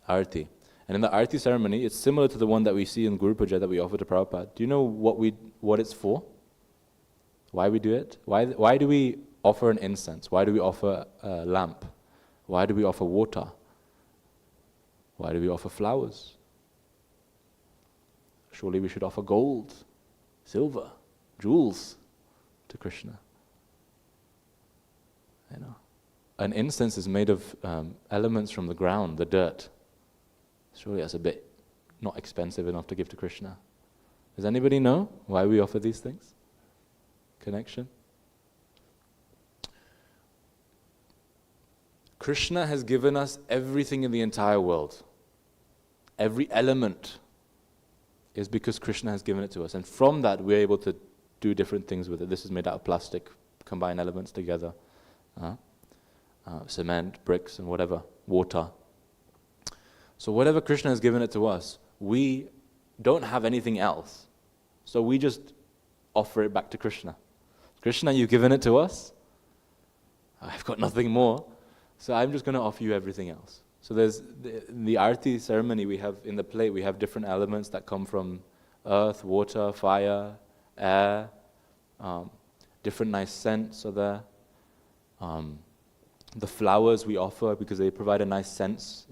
Arati. And in the Arati ceremony, it's similar to the one that we see in Guru Puja that we offer to Prabhupada. Do you know what it's for? Why we do it? Why do we offer an incense? Why do we offer a lamp? Why do we offer water? Why do we offer flowers? Surely we should offer gold, silver, jewels to Krishna. You know, an incense is made of elements from the ground, the dirt. Surely that's a bit not expensive enough to give to Krishna. Does anybody know why we offer these things? Connection? Krishna has given us everything in the entire world. Every element is because Krishna has given it to us. And from that, we're able to do different things with it. This is made out of plastic, combine elements together. Cement, bricks, and whatever, water. So whatever Krishna has given it to us, we don't have anything else. So we just offer it back to Krishna. Krishna, you've given it to us. I've got nothing more. So I'm just going to offer you everything else. So there's the Arati ceremony we have in the plate, we have different elements that come from earth, water, fire, air, different nice scents are there. The flowers we offer because they provide a nice sense,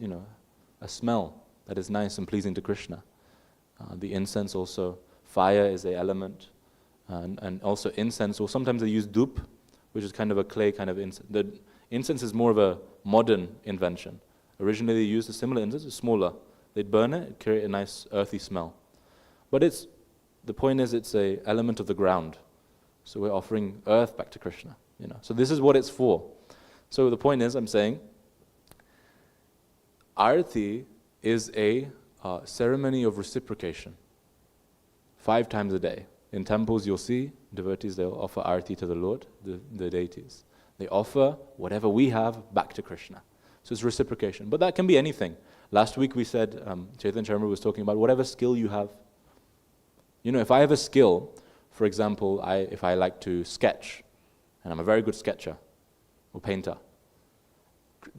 a smell that is nice and pleasing to Krishna. The incense also, fire is an element, and also incense, or sometimes they use dup, which is kind of a clay kind of incense. The incense is more of a modern invention. Originally they used a similar incense, it's smaller. They'd burn it, create a nice earthy smell. But the point is it's an element of the ground. So we're offering earth back to Krishna. So this is what it's for. So the point is, I'm saying, Arati is a ceremony of reciprocation. 5 times a day. In temples you'll see devotees, they'll offer Arati to the Lord, the deities. They offer whatever we have back to Krishna. So it's reciprocation. But that can be anything. Last week we said, Chaitanya Charma was talking about whatever skill you have. If I have a skill, for example, if I like to sketch, and I'm a very good sketcher or painter,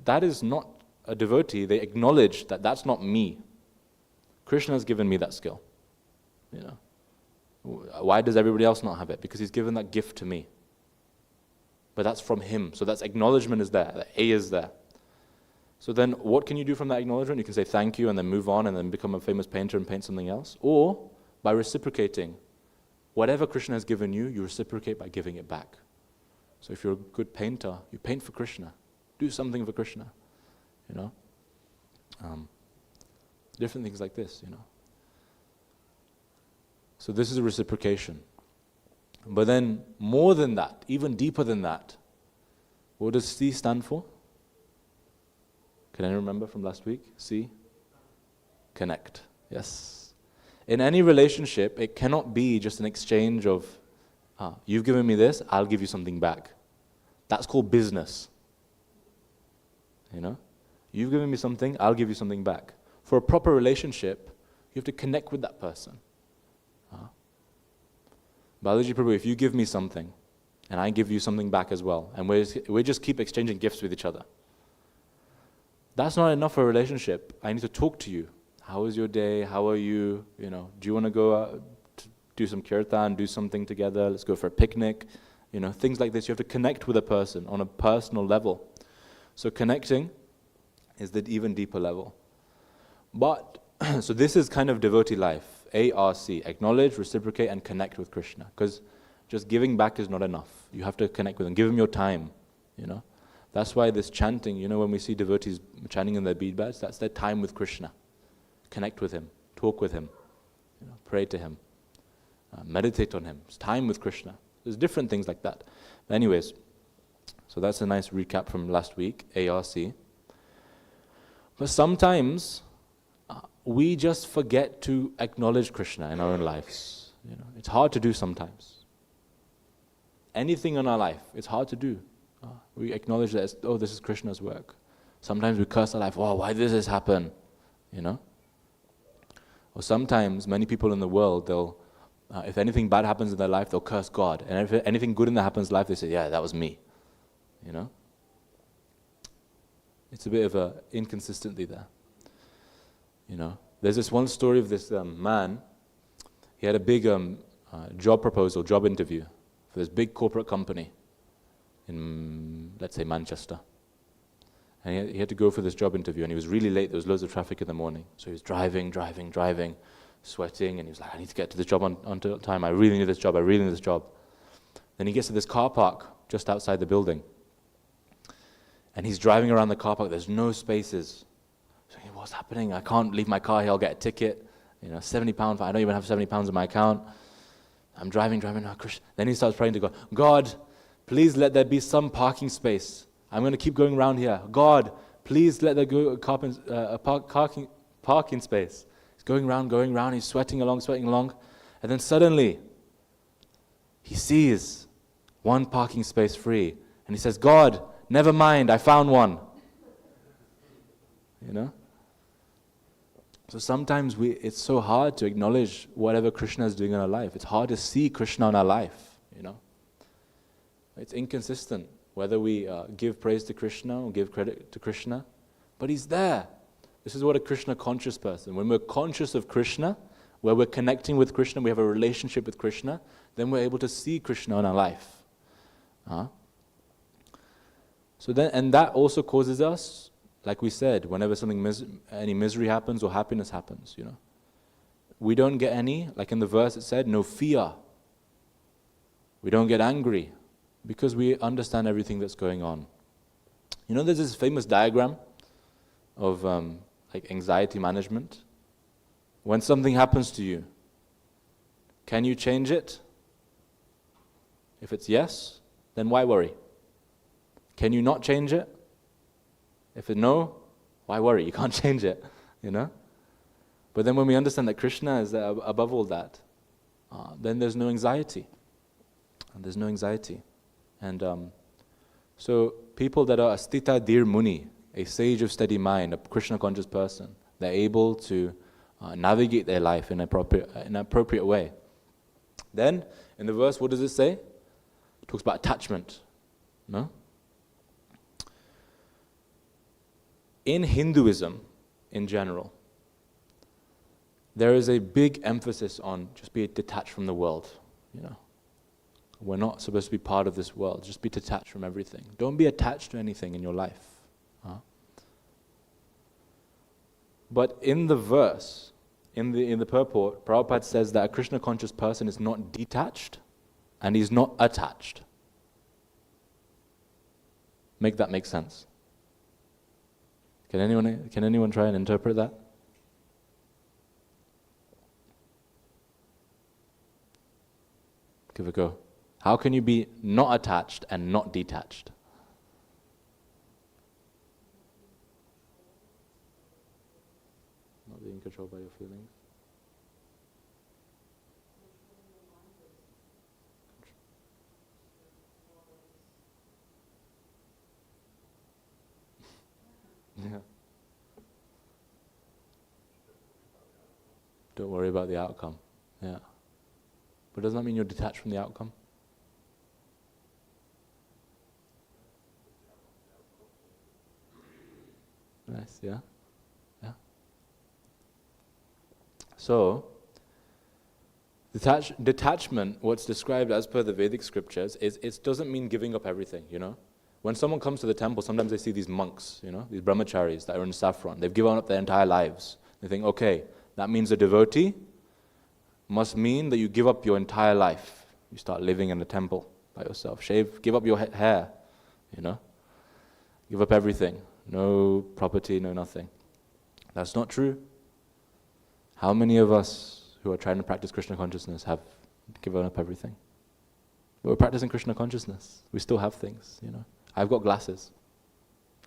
that is not a devotee. They acknowledge that that's not me. Krishna has given me that skill. Why does everybody else not have it? Because he's given that gift to me. But that's from him. So that's acknowledgement is there. The A is there. So then what can you do from that acknowledgement? You can say thank you and then move on and then become a famous painter and paint something else. Or by reciprocating. Whatever Krishna has given you, you reciprocate by giving it back. So if you're a good painter, you paint for Krishna. Do something for Krishna. Different things like this, So this is a reciprocation. But then more than that, even deeper than that, what does C stand for? Can anyone remember from last week? C? Connect. Yes. In any relationship, it cannot be just an exchange of, you've given me this, I'll give you something back. That's called business. You've given me something, I'll give you something back. For a proper relationship, you have to connect with that person. Balaji Prabhu, if you give me something, and I give you something back as well, and we just keep exchanging gifts with each other, that's not enough for a relationship. I need to talk to you. How was your day? How are you? Do you want to go out to do some kirtan, do something together? Let's go for a picnic. Things like this. You have to connect with a person on a personal level. So connecting is the even deeper level. But, so this is kind of devotee life. ARC, acknowledge, reciprocate, and connect with Krishna. Because just giving back is not enough. You have to connect with him. Give him your time, That's why this chanting, when we see devotees chanting in their bead bags, that's their time with Krishna. Connect with him, talk with him, pray to him, meditate on him. It's time with Krishna. There's different things like that. But anyways, so that's a nice recap from last week, ARC. But sometimes we just forget to acknowledge Krishna in our own lives. It's hard to do sometimes. Anything in our life, it's hard to do. We acknowledge that, this is Krishna's work. Sometimes we curse our life, why did this happen? Or sometimes many people in the world, they'll, if anything bad happens in their life, they'll curse God. And if anything good in that happens in life, they say, that was me. It's a bit of a inconsistency there. You know, there's this one story of this man. He had a big job interview for this big corporate company in, let's say, Manchester. And he had to go for this job interview, and he was really late. There was loads of traffic in the morning. So he was driving, sweating, and he was like, I need to get to this job on time. I really need this job. Then he gets to this car park just outside the building. And he's driving around the car park. There's no spaces. So what's happening? I can't leave my car here. I'll get a ticket. You know, £70. I don't even have £70 in my account. I'm driving. Then he starts praying to God. God, please let there be some parking space. I'm going to keep going around here. God, please let there go a parking space. He's going around. He's sweating along. And then suddenly, he sees one parking space free. And he says, God, never mind, I found one. You know? So sometimes it's so hard to acknowledge whatever Krishna is doing in our life. It's hard to see Krishna in our life, you know? It's inconsistent whether we give praise to Krishna or give credit to Krishna, but He's there. This is what a Krishna conscious person, when we're conscious of Krishna, where we're connecting with Krishna, we have a relationship with Krishna, then we're able to see Krishna in our life. So then, and that also causes us, like we said, whenever any misery happens or happiness happens, you know, we don't get any, like in the verse it said, no fear. We don't get angry because we understand everything that's going on. You know, there's this famous diagram of like anxiety management. When something happens to you, can you change it? If it's yes, then why worry? Can you not change it? If it's no, why worry? You can't change it, you know? But then when we understand that Krishna is above all that, then there's no anxiety. And there's no anxiety. And so people that are astita dhir muni, a sage of steady mind, a Krishna conscious person, they're able to navigate their life in an appropriate way. Then, in the verse, what does it say? It talks about attachment. No? In Hinduism, in general, there is a big emphasis on just be detached from the world. You know, we're not supposed to be part of this world. Just be detached from everything. Don't be attached to anything in your life. But in the verse, in the purport, Prabhupada says that a Krishna conscious person is not detached and he's not attached. Make that make sense? Can anyone try and interpret that? Give it a go. How can you be not attached and not detached? Not being controlled by your feelings. Yeah. Don't worry about the outcome. Yeah. But doesn't that mean you're detached from the outcome? Nice, yeah? Yeah. So, detachment, what's described as per the Vedic scriptures, is it doesn't mean giving up everything, you know? When someone comes to the temple, sometimes they see these monks, you know, these brahmacharis that are in saffron. They've given up their entire lives. They think, okay, that means a devotee must mean that you give up your entire life. You start living in a temple by yourself. Give up your hair, you know. Give up everything. No property, no nothing. That's not true. How many of us who are trying to practice Krishna consciousness have given up everything? But we're practicing Krishna consciousness. We still have things, you know. I've got glasses.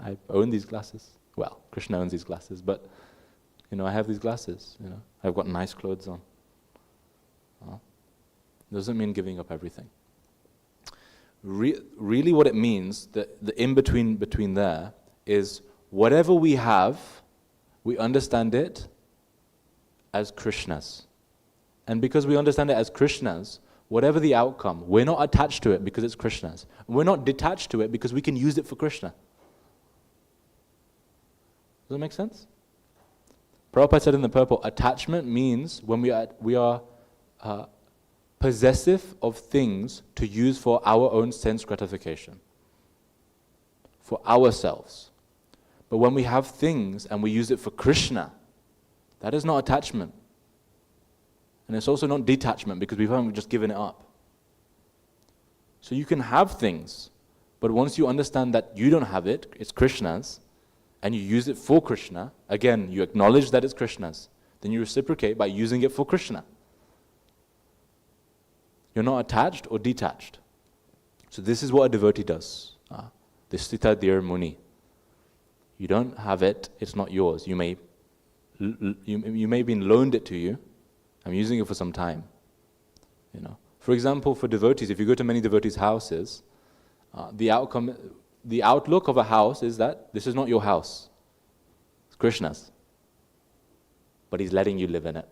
I own these glasses. Well, Krishna owns these glasses, but, you know, I have these glasses, you know. I've got nice clothes on. Doesn't mean giving up everything. Really what it means, the in-between there, is whatever we have, we understand it as Krishna's. And because we understand it as Krishna's, whatever the outcome, we're not attached to it because it's Krishna's. We're not detached to it because we can use it for Krishna. Does that make sense? Prabhupada said in the purport, attachment means when we are possessive of things to use for our own sense gratification, for ourselves. But when we have things and we use it for Krishna, that is not attachment. And it's also not detachment, because we haven't just given it up. So you can have things, but once you understand that you don't have it, it's Krishna's, and you use it for Krishna, again, you acknowledge that it's Krishna's, then you reciprocate by using it for Krishna. You're not attached or detached. So this is what a devotee does. Distita dear Muni. You don't have it, it's not yours. You may have been loaned it to you. I'm using it for some time. For example, for devotees, if you go to many devotees' houses, the outlook of a house is that this is not your house. It's Krishna's. But he's letting you live in it.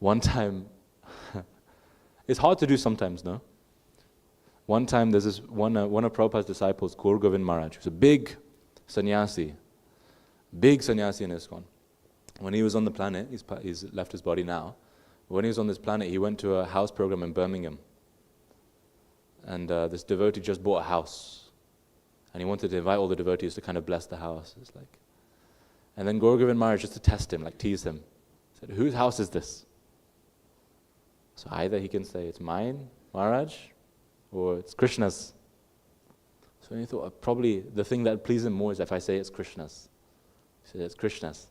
One time, it's hard to do sometimes, no? One time there's this one of Prabhupada's disciples, Gaur Govind Maharaj, who's a big sannyasi in ISKCON. When he was on the planet, he's left his body now, but when he was on this planet, he went to a house program in Birmingham. And this devotee just bought a house. And he wanted to invite all the devotees to kind of bless the house. And then Gaur Govind Maharaj, just to test him, tease him, said, whose house is this? So either he can say, it's mine, Maharaj, or it's Krishna's. So he thought, probably the thing that pleases him more is if I say it's Krishna's. He said, it's Krishna's.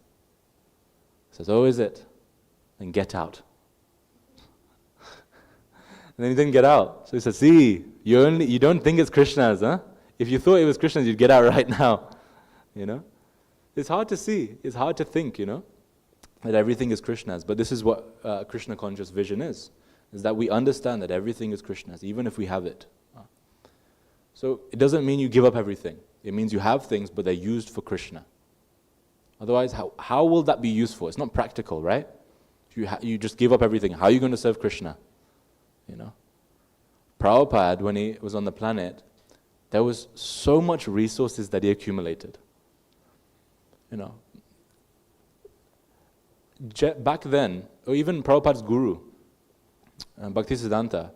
He says, oh, is it? Then get out. And then he didn't get out. So he said, see, you don't think it's Krishna's, huh? If you thought it was Krishna's, you'd get out right now. It's hard to see. It's hard to think, that everything is Krishna's. But this is what Krishna conscious vision is that we understand that everything is Krishna's, even if we have it. So it doesn't mean you give up everything. It means you have things, but they're used for Krishna. Otherwise, how will that be useful? It's not practical, right? You just give up everything. How are you going to serve Krishna? Prabhupada, when he was on the planet, there was so much resources that he accumulated. Back then, or even Prabhupada's guru, Bhaktisiddhanta,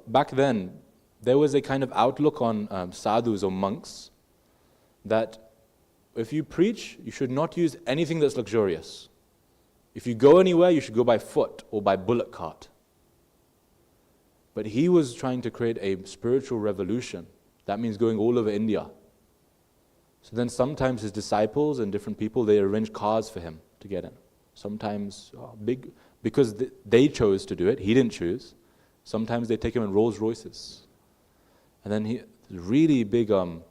back then, there was a kind of outlook on sadhus or monks that if you preach, you should not use anything that's luxurious. If you go anywhere, you should go by foot or by bullock cart. But he was trying to create a spiritual revolution. That means going all over India. So then sometimes his disciples and different people, they arrange cars for him to get in. Sometimes big, because they chose to do it, he didn't choose. Sometimes they take him in Rolls Royces. And then really big kind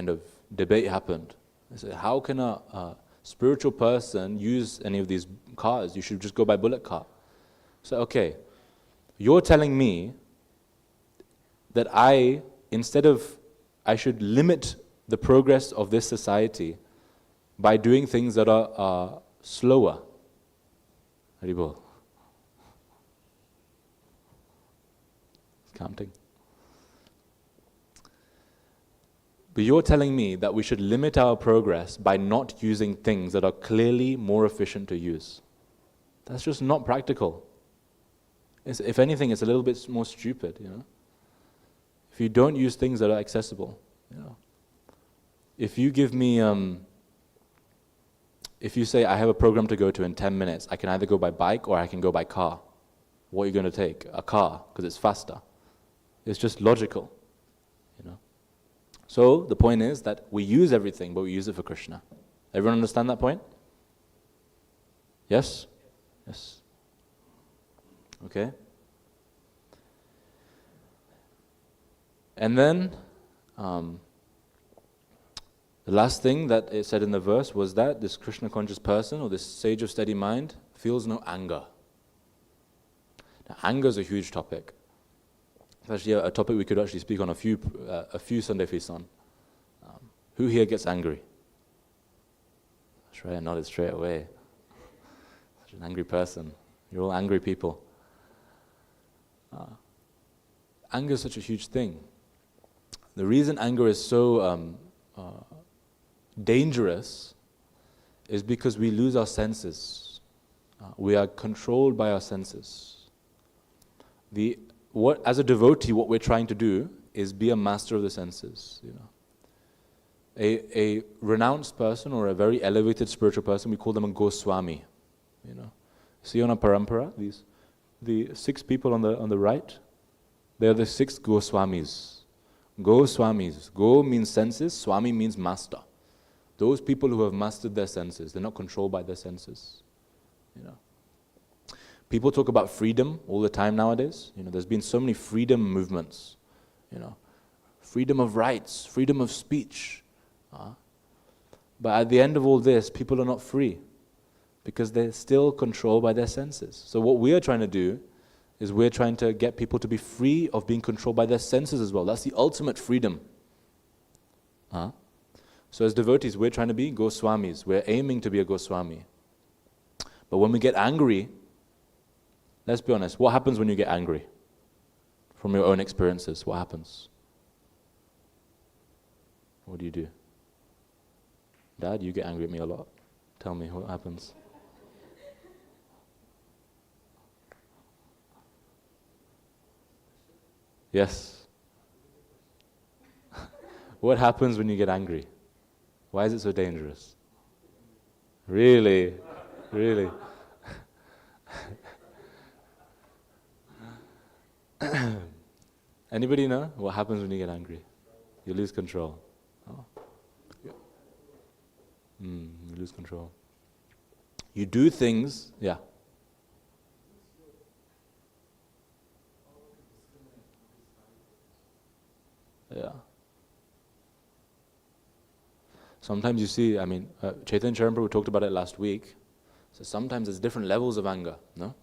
of debate happened. They said, how can a spiritual person use any of these cars? You should just go by bullock cart. So, okay, you're telling me that I should limit the progress of this society by doing things that are slower. Haribol. It's counting. But you're telling me that we should limit our progress by not using things that are clearly more efficient to use. That's just not practical. If anything, it's a little bit more stupid, If you don't use things that are accessible, If you give me, if you say I have a program to go to in 10 minutes, I can either go by bike or I can go by car. What are you going to take? A car, because it's faster. It's just logical, So the point is that we use everything, but we use it for Krishna. Everyone understand that point? Yes? Yes. Okay. And then, the last thing that it said in the verse was that this Krishna conscious person or this sage of steady mind feels no anger. Now, anger is a huge topic. It's actually a topic we could actually speak on a few Sunday feasts on. Who here gets angry? Shreya nodded straight away. Such an angry person. You're all angry people. Anger is such a huge thing. The reason anger is so dangerous is because we lose our senses. We are controlled by our senses. As a devotee, what we're trying to do is be a master of the senses. A renounced person or a very elevated spiritual person, we call them a Goswami. See on a parampara, the 6 people on the right, they are the 6 Goswamis. Goswamis. Go means senses, Swami means master. Those people who have mastered their senses, they're not controlled by their senses. People talk about freedom all the time nowadays. There's been so many freedom movements. Freedom of rights, freedom of speech. But at the end of all this, people are not free because they're still controlled by their senses. So what we are trying to do is we're trying to get people to be free of being controlled by their senses as well. That's the ultimate freedom. So as devotees, we're trying to be Goswamis. We're aiming to be a Goswami. But when we get angry, let's be honest, what happens when you get angry? From your own experiences, what happens? What do you do? Dad, you get angry at me a lot. Tell me what happens. Yes. What happens when you get angry? Why is it so dangerous? Really? Really? Anybody know what happens when you get angry? You lose control. Oh. You lose control. You do things, yeah. Yeah. Sometimes you see, Chaitanya Charaprabhu talked about it last week. So sometimes there's different levels of anger, no?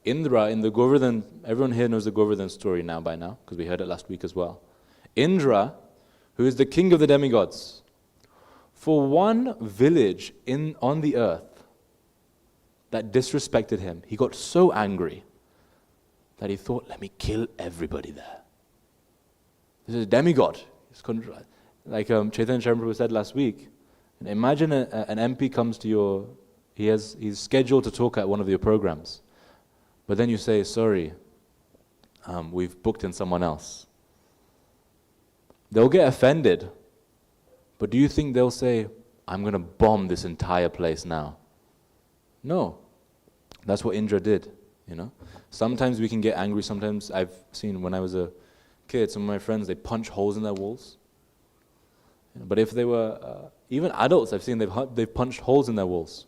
Indra, in the Govardhan, everyone here knows the Govardhan story by now, because we heard it last week as well. Indra, who is the king of the demigods, for one village on the earth that disrespected him, he got so angry that he thought, let me kill everybody there. This is a demigod. Like Chaitanya Charaprabhu said last week, imagine an MP comes to he's scheduled to talk at one of your programs, but then you say, sorry, we've booked in someone else. They'll get offended, but do you think they'll say, I'm going to bomb this entire place now? No. That's what Indra did, Sometimes we can get angry. Sometimes I've seen when I was a kid, some of my friends, they punch holes in their walls. But if they were, even adults, I've seen they've punched holes in their walls.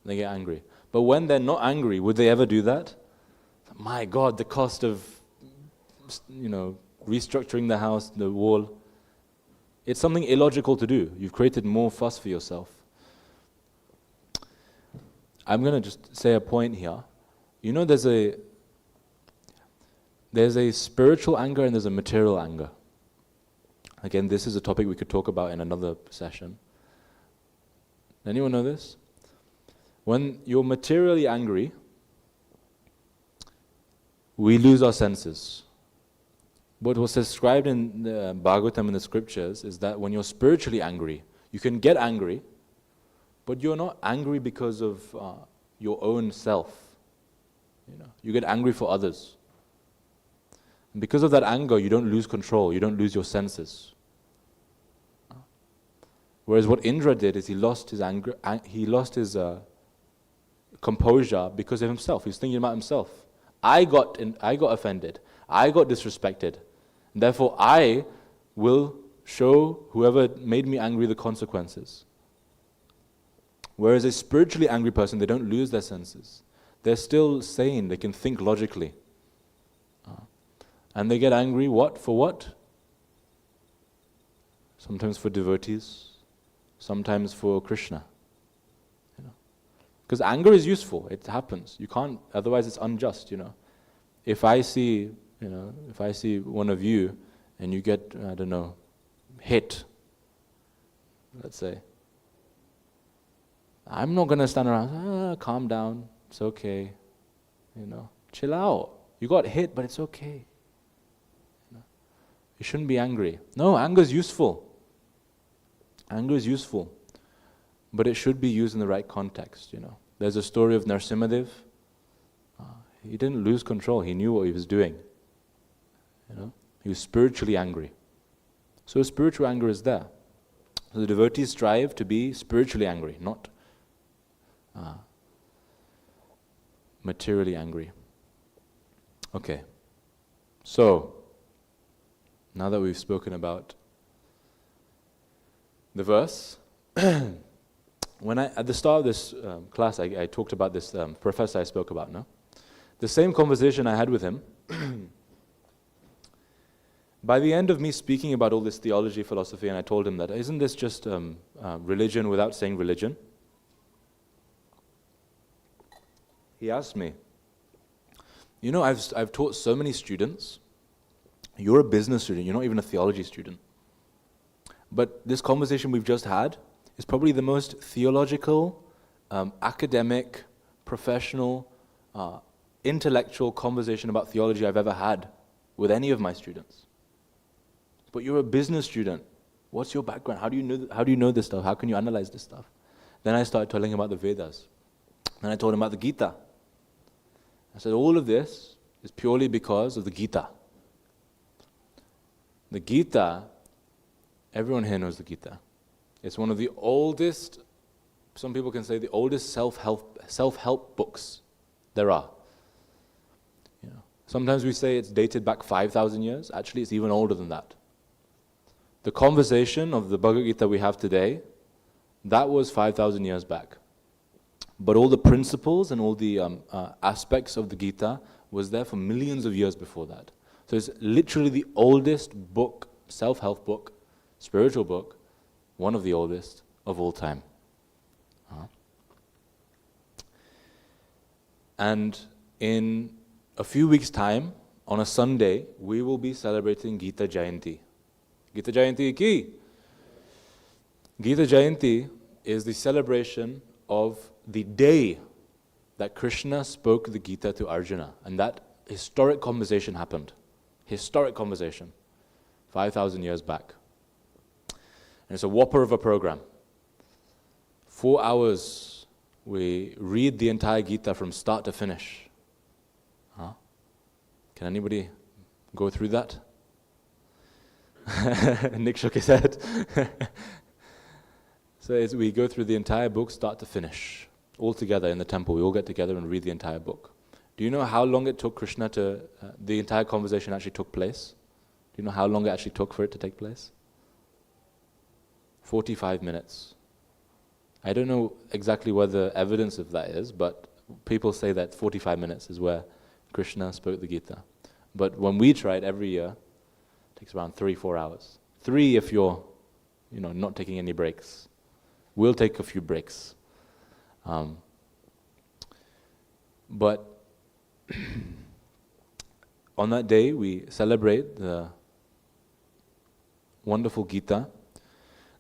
They get angry. But when they're not angry, would they ever do that? My God, the cost of, restructuring the house, the wall. It's something illogical to do. You've created more fuss for yourself. I'm going to just say a point here. There's a spiritual anger and there's a material anger. Again, this is a topic we could talk about in another session. Anyone know this? When you're materially angry, we lose our senses. But what's described in the Bhagavatam in the scriptures is that when you're spiritually angry, you can get angry, but you're not angry because of your own self. You get angry for others. And because of that anger, you don't lose control, you don't lose your senses. Whereas what Indra did is he lost his anger, he lost his composure because of himself. He was thinking about himself. I got offended. I got disrespected. Therefore, I will show whoever made me angry the consequences. Whereas a spiritually angry person, they don't lose their senses. They're still sane. They can think logically. And they get angry, what? For what? Sometimes for devotees. Sometimes for Krishna. Because anger is useful. It happens. You can't, otherwise it's unjust, If I see one of you and you get, hit, let's say, I'm not going to stand around, calm down, it's okay, chill out. You got hit, but it's okay. You shouldn't be angry. No, anger is useful. Anger is useful, but it should be used in the right context, There's a story of Narasimhadev. He didn't lose control. He knew what he was doing. He was spiritually angry. So spiritual anger is there. So the devotees strive to be spiritually angry, not materially angry. Okay. So, now that we've spoken about the verse, at the start of this class, I talked about this professor I spoke about, no? The same conversation I had with him, by the end of me speaking about all this theology, philosophy, and I told him that, isn't this just religion without saying religion? He asked me, I've taught so many students. You're a business student, you're not even a theology student. But this conversation we've just had is probably the most theological, academic, professional, intellectual conversation about theology I've ever had with any of my students. But you're a business student. What's your background? How do you know this stuff? How can you analyze this stuff? Then I started telling him about the Vedas. Then I told him about the Gita. I said, all of this is purely because of the Gita. The Gita, everyone here knows the Gita. It's one of the oldest, some people can say the oldest self-help books there are. Sometimes we say it's dated back 5,000 years. Actually, it's even older than that. The conversation of the Bhagavad Gita we have today, that was 5,000 years back. But all the principles and all the aspects of the Gita was there for millions of years before that. So it's literally the oldest book, self-help book, spiritual book, one of the oldest of all time. And in a few weeks' time, on a Sunday, we will be celebrating Gita Jayanti. Gita Jayanti ki? Gita Jayanti is the celebration of the day that Krishna spoke the Gita to Arjuna. And that historic conversation happened. Historic conversation. 5,000 years back. And it's a whopper of a program. 4 hours, we read the entire Gita from start to finish. Can anybody go through that? Nick shook his head. So as we go through the entire book, start to finish, all together in the temple. We all get together and read the entire book. Do you know how long it took Krishna to, the entire conversation actually took place? Do you know how long it actually took for it to take place? 45 minutes. I don't know exactly what the evidence of that is, but people say that 45 minutes is where Krishna spoke the Gita. But when we try it every year, it takes around 3-4 hours. 3 if you're, not taking any breaks. We'll take a few breaks. But on that day, we celebrate the wonderful Gita.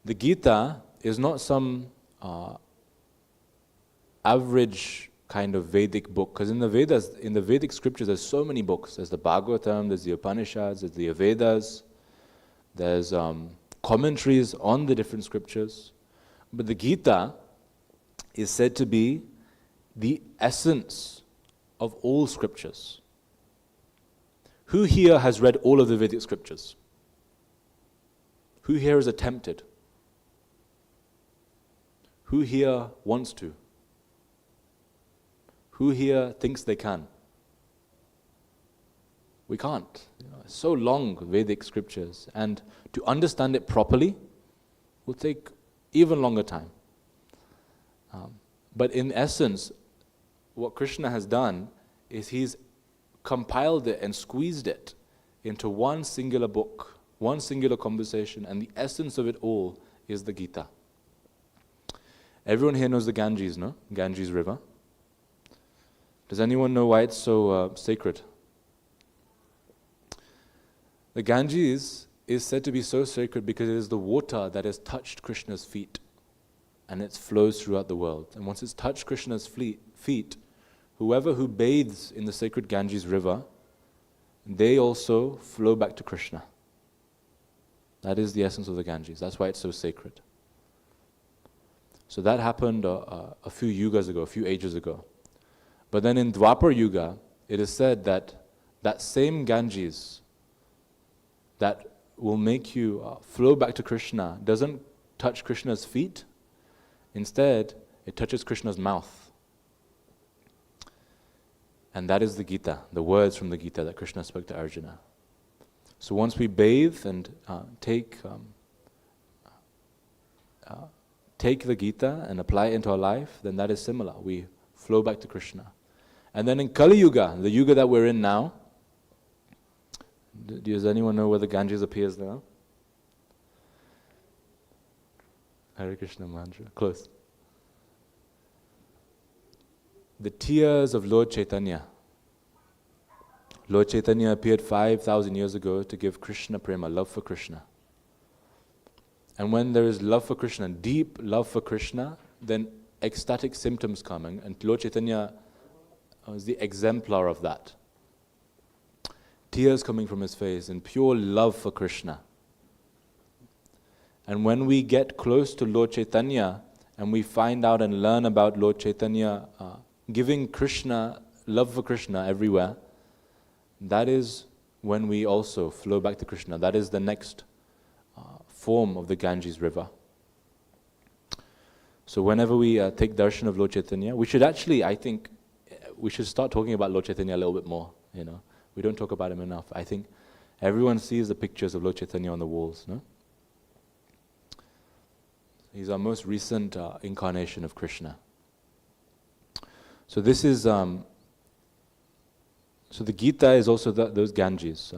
The Gita is not some average kind of Vedic book, because in the Vedas, in the Vedic scriptures, there's so many books. There's the Bhagavatam, there's the Upanishads, there's the Vedas, there's commentaries on the different scriptures. But the Gita is said to be the essence of all scriptures. Who here has read all of the Vedic scriptures? Who here is attempted? Who here wants to? Who here thinks they can? We can't. It's so long, Vedic scriptures, and to understand it properly will take even longer time. But in essence, what Krishna has done is he's compiled it and squeezed it into one singular book, one singular conversation, and the essence of it all is the Gita. Everyone here knows the Ganges, no? Ganges River. Does anyone know why it's so sacred? The Ganges is said to be so sacred because it is the water that has touched Krishna's feet, and it flows throughout the world. And once it's touched Krishna's feet, whoever who bathes in the sacred Ganges River, they also flow back to Krishna. That is the essence of the Ganges. That's why it's so sacred. So that happened a few yugas ago, a few ages ago. But then in Dwapar Yuga, it is said that that same Ganges that will make you flow back to Krishna doesn't touch Krishna's feet. Instead, it touches Krishna's mouth. And that is the Gita, the words from the Gita that Krishna spoke to Arjuna. So once we bathe and take the Gita and apply it into our life, then that is similar. We flow back to Krishna. And then in Kali Yuga, the Yuga that we're in now, does anyone know where the Ganges appears now? Hare Krishna mantra. Close. The tears of Lord Chaitanya. Lord Chaitanya appeared 5,000 years ago to give Krishna prema, love for Krishna. And when there is love for Krishna, deep love for Krishna, then ecstatic symptoms come. And Lord Chaitanya was the exemplar of that. Tears coming from his face in pure love for Krishna. And when we get close to Lord Chaitanya and we find out and learn about Lord Chaitanya giving Krishna, love for Krishna everywhere, that is when we also flow back to Krishna. That is the next form of the Ganges river. So whenever we take darshan of Lord Chaitanya, we should actually, I think, we should start talking about Lord Chaitanya a little bit more, you know. We don't talk about him enough. I think everyone sees the pictures of Lord Chaitanya on the walls, no? He's our most recent incarnation of Krishna. So this is, so the Gita is also those Ganges.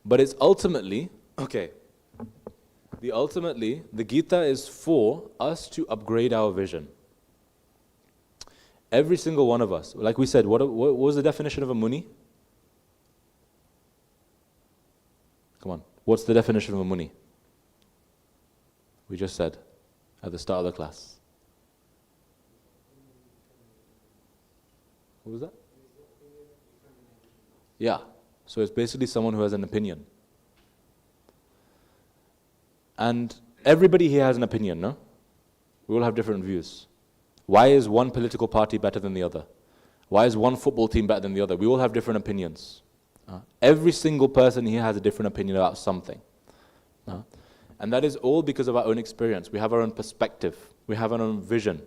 But it's ultimately, the Gita is for us to upgrade our vision. Every single one of us, like we said, what was the definition of a muni? Come on, what's the definition of a muni? We just said at the start of the class. What was that? Yeah, so it's basically someone who has an opinion. And everybody here has an opinion, no? We all have different views. Why is one political party better than the other? Why is one football team better than the other? We all have different opinions. Every single person here has a different opinion about something. And that is all because of our own experience. We have our own perspective. We have our own vision.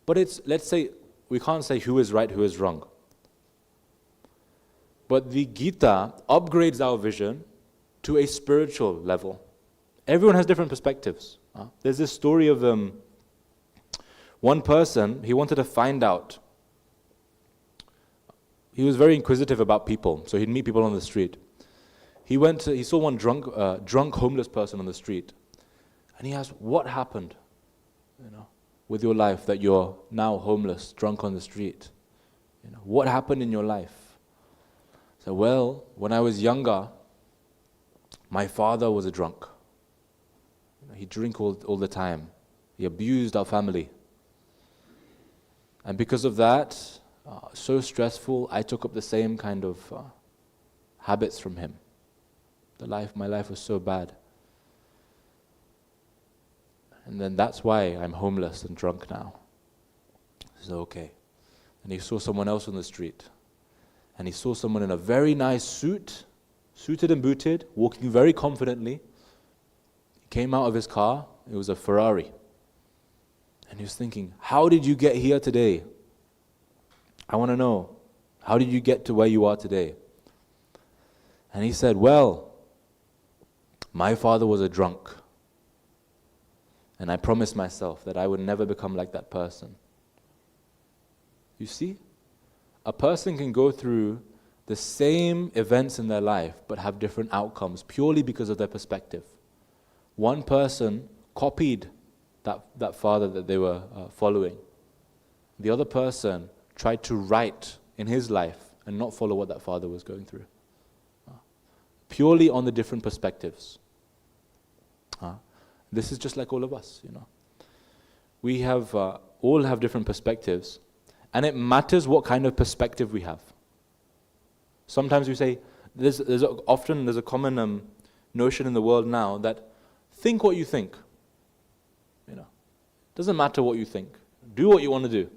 But it's, let's say, we can't say who is right, who is wrong. But the Gita upgrades our vision to a spiritual level. Everyone has different perspectives. There's this story of one person, he wanted to find out. He was very inquisitive about people, so he'd meet people on the street. He saw one drunk homeless person on the street, and he asked, "What happened, with your life that you're now homeless, drunk on the street? What happened in your life?" So, well, when I was younger, my father was a drunk. He drank all the time. He abused our family. And because of that, so stressful, I took up the same kind of habits from him. My life was so bad. And then that's why I'm homeless and drunk now. So, okay. And he saw someone else on the street. And he saw someone in a very nice suit, suited and booted, walking very confidently. He came out of his car. It was a Ferrari. And he was thinking, how did you get here today? I want to know, how did you get to where you are today? And he said, well, my father was a drunk. And I promised myself that I would never become like that person. You see? A person can go through the same events in their life but have different outcomes purely because of their perspective. One person copied that father that they were following. The other person tried to write in his life and not follow what that father was going through. Purely on the different perspectives. This is just like all of us, We have all have different perspectives, and it matters what kind of perspective we have. Sometimes we say, there's a common notion in the world now that think what you think. Doesn't matter what you think. Do what you want to do.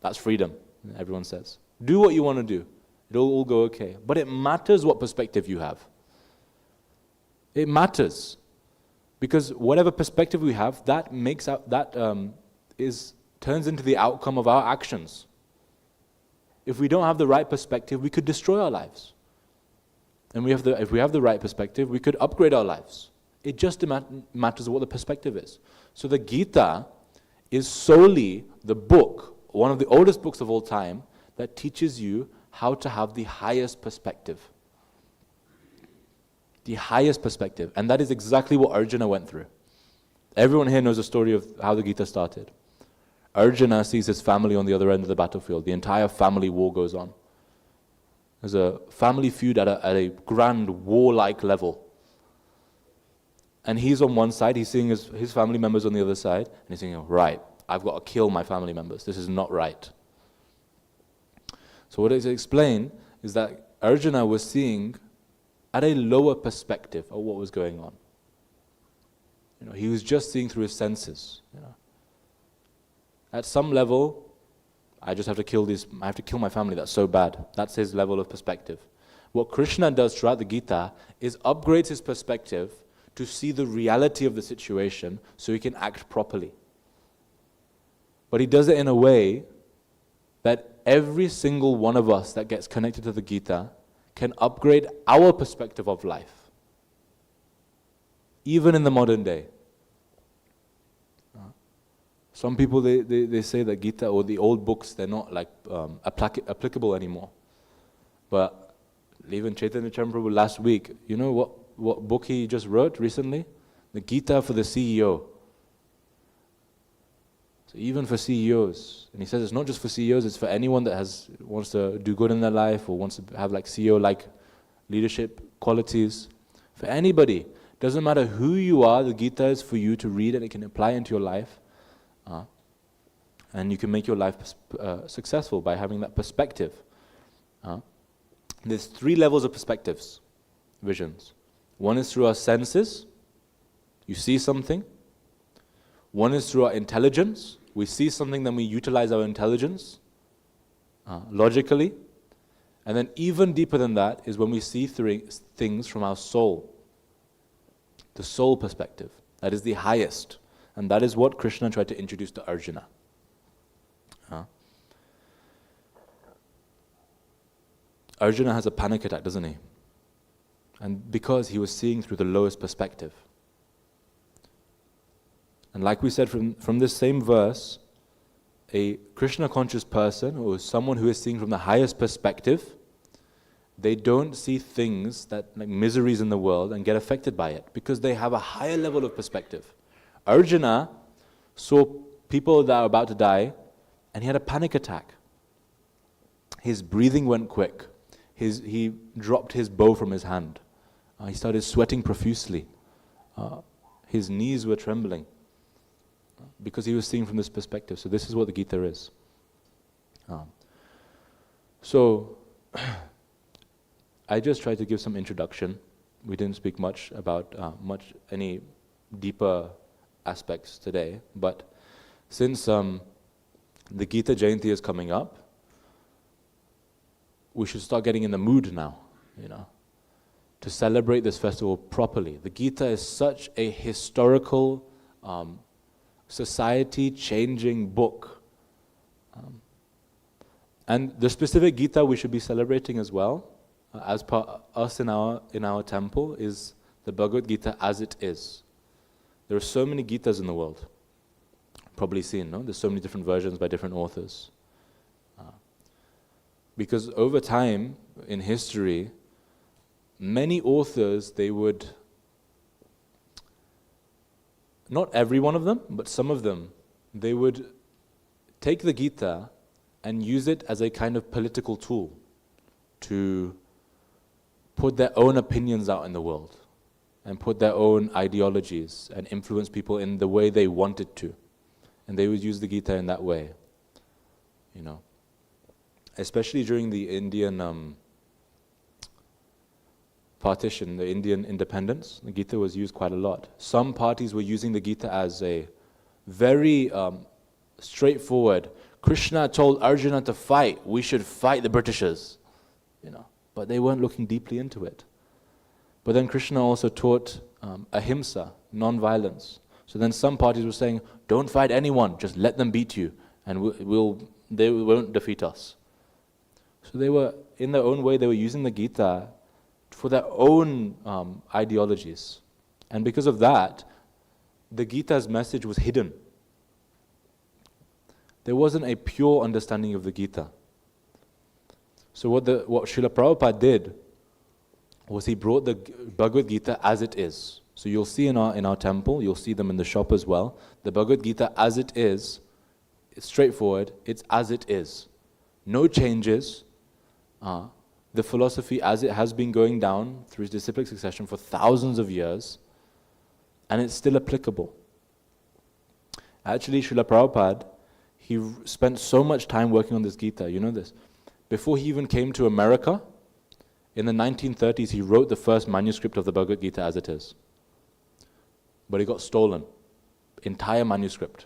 That's freedom, everyone says. Do what you want to do. It'll all go okay. But it matters what perspective you have. It matters. Because whatever perspective we have, that turns into the outcome of our actions. If we don't have the right perspective, we could destroy our lives. And if we have the right perspective, we could upgrade our lives. It just matters what the perspective is. So the Gita is solely the book, one of the oldest books of all time, that teaches you how to have the highest perspective. The highest perspective. And that is exactly what Arjuna went through. Everyone here knows the story of how the Gita started. Arjuna sees his family on the other end of the battlefield. The entire family war goes on. There's a family feud at a grand warlike level. And he's on one side, he's seeing his family members on the other side, and he's thinking, right, I've got to kill my family members. This is not right. So what is explained is that Arjuna was seeing at a lower perspective of what was going on. He was just seeing through his senses. At some level, I just have to kill my family, that's so bad. That's his level of perspective. What Krishna does throughout the Gita is upgrades his perspective to see the reality of the situation so he can act properly. But he does it in a way that every single one of us that gets connected to the Gita can upgrade our perspective of life, even in the modern day. Some people, they say that Gita or the old books, they're not applicable anymore. But even Chaitanya Chamaprabhu last week, you know what book he just wrote recently? The Gita for the CEO. So even for CEOs, and he says it's not just for CEOs, it's for anyone that wants to do good in their life or wants to have CEO-like leadership qualities. For anybody, doesn't matter who you are, the Gita is for you to read and it can apply into your life. And you can make your life successful by having that perspective. There's 3 levels of perspectives, visions. One is through our senses. You see something. One is through our intelligence. We see something, then we utilize our intelligence logically. And then even deeper than that is when we see things from our soul. The soul perspective. That is the highest. And that is what Krishna tried to introduce to Arjuna. Arjuna has a panic attack, doesn't he? And because he was seeing through the lowest perspective. And like we said from this same verse, a Krishna conscious person, or someone who is seeing from the highest perspective, they don't see things like miseries in the world and get affected by it, because they have a higher level of perspective. Arjuna saw people that are about to die, and he had a panic attack. His breathing went quick. He dropped his bow from his hand. He started sweating profusely. His knees were trembling because he was seeing from this perspective. So this is what the Gita is. So I just tried to give some introduction. We didn't speak much about any deeper aspects today, but since the Gita Jayanti is coming up, we should start getting in the mood now, to celebrate this festival properly. The Gita is such a historical, society-changing book. And the specific Gita we should be celebrating as well, as per us in our temple, is the Bhagavad Gita as it is. There are so many Gitas in the world. Probably seen, no? There's so many different versions by different authors. Because over time, in history, many authors, they would, not every one of them, but some of them, they would take the Gita and use it as a kind of political tool to put their own opinions out in the world and put their own ideologies and influence people in the way they wanted to. And they would use the Gita in that way, Especially during the Indian partition, the Indian independence, the Gita was used quite a lot. Some parties were using the Gita as a very straightforward. Krishna told Arjuna to fight. We should fight the Britishers, But they weren't looking deeply into it. But then Krishna also taught ahimsa, non-violence. So then some parties were saying, don't fight anyone, just let them beat you, and they won't defeat us. So they were, in their own way, they were using the Gita for their own ideologies. And because of that, the Gita's message was hidden. There wasn't a pure understanding of the Gita. So what Srila Prabhupada did was he brought the Bhagavad Gita as it is. So you'll see in our temple, you'll see them in the shop as well. The Bhagavad Gita as it is, it's straightforward, it's as it is. No changes. The philosophy as it has been going down through disciplic succession for thousands of years, and it's still applicable. Actually, Srila Prabhupada, he spent so much time working on this Gita, you know this. Before he even came to America, in the 1930s, he wrote the first manuscript of the Bhagavad Gita as it is. But it got stolen. Entire manuscript.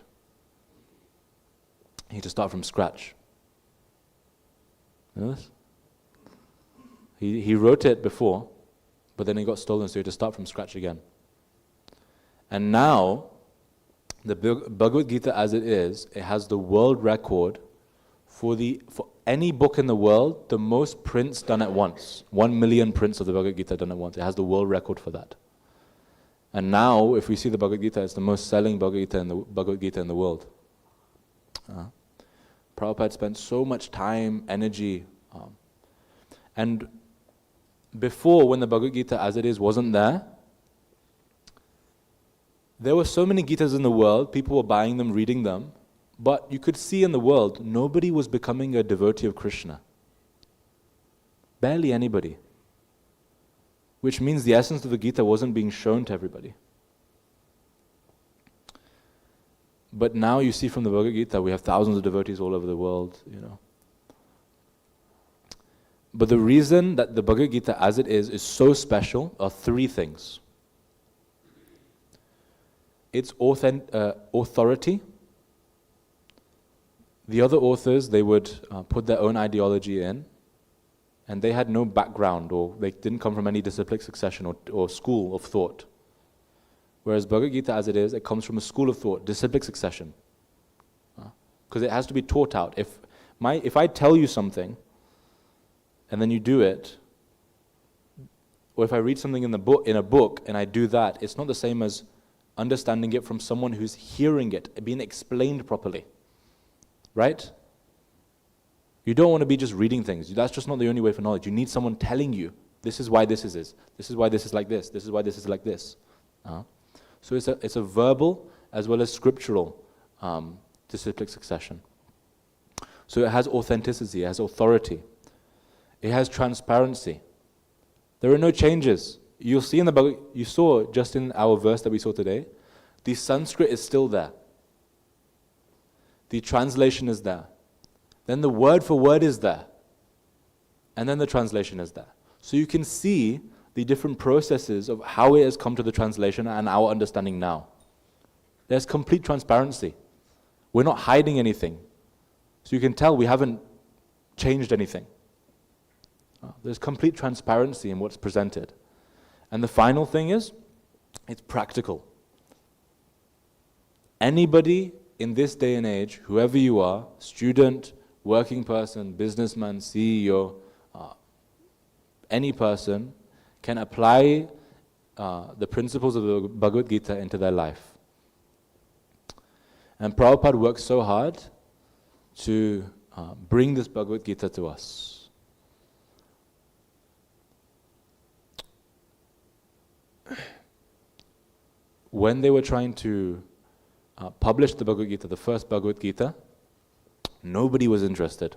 He had to start from scratch. You know this? He wrote it before, but then it got stolen, so he had to start from scratch again. And now, the Bhagavad Gita as it is, it has the world record for any book in the world, the most prints done at once. 1 million prints of the Bhagavad Gita done at once. It has the world record for that. And now, if we see the Bhagavad Gita, it's the most selling Bhagavad Gita in the world. Prabhupada spent so much time, energy, and before, when the Bhagavad Gita as it is wasn't there were so many Gitas in the world, people were buying them, reading them, but you could see in the world, nobody was becoming a devotee of Krishna. Barely anybody. Which means the essence of the Gita wasn't being shown to everybody. But now you see from the Bhagavad Gita, we have thousands of devotees all over the world, But the reason that the Bhagavad Gita as it is so special are three things. Its authority. The other authors, they would put their own ideology in, and they had no background, or they didn't come from any disciplic succession or school of thought. Whereas Bhagavad Gita as it is, it comes from a school of thought, disciplic succession. Because it has to be taught out. If I tell you something, and then you do it, or if I read something in a book and I do that, it's not the same as understanding it from someone who's hearing it, being explained properly. Right? You don't want to be just reading things. That's just not the only way for knowledge. You need someone telling you, this is why this is this. This is why this is like this. This is why this is like this. So it's a verbal as well as scriptural disciplic succession. So it has authenticity, it has authority. It has transparency. There are no changes. You'll see in the Bhagavad, you saw just in our verse that we saw today, the Sanskrit is still there. The translation is there. Then the word for word is there. And then the translation is there. So you can see the different processes of how it has come to the translation and our understanding now. There's complete transparency. We're not hiding anything. So you can tell we haven't changed anything. There's complete transparency in what's presented. And the final thing is, it's practical. Anybody in this day and age, whoever you are, student, working person, businessman, CEO, any person can apply the principles of the Bhagavad Gita into their life. And Prabhupada worked so hard to bring this Bhagavad Gita to us. When they were trying to publish the Bhagavad Gita, the first Bhagavad Gita, nobody was interested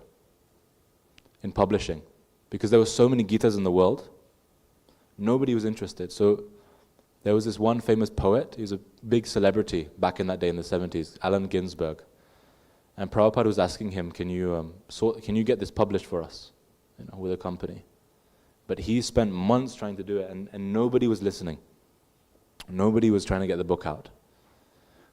in publishing because there were so many Gitas in the world. Nobody was interested. So there was this one famous poet, he was a big celebrity back in that day in the 70s, Allen Ginsberg. And Prabhupada was asking him, can you get this published for us, with a company? But he spent months trying to do it, and nobody was listening. Nobody was trying to get the book out.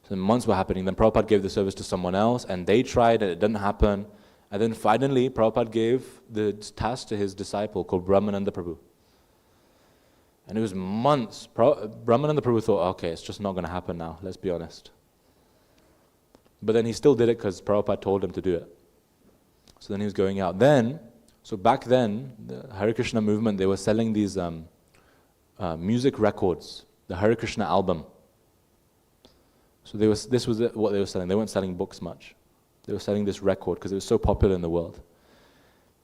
So months were happening. Then Prabhupada gave the service to someone else, and they tried, and it didn't happen. And then finally, Prabhupada gave the task to his disciple called Brahmananda Prabhu. And it was months. Brahmananda Prabhu thought, okay, it's just not going to happen now, let's be honest. But then he still did it because Prabhupada told him to do it. So then he was going out. So back then, the Hare Krishna movement, they were selling these music records, the Hare Krishna album. So this was what they were selling. They weren't selling books much. They were selling this record because it was so popular in the world.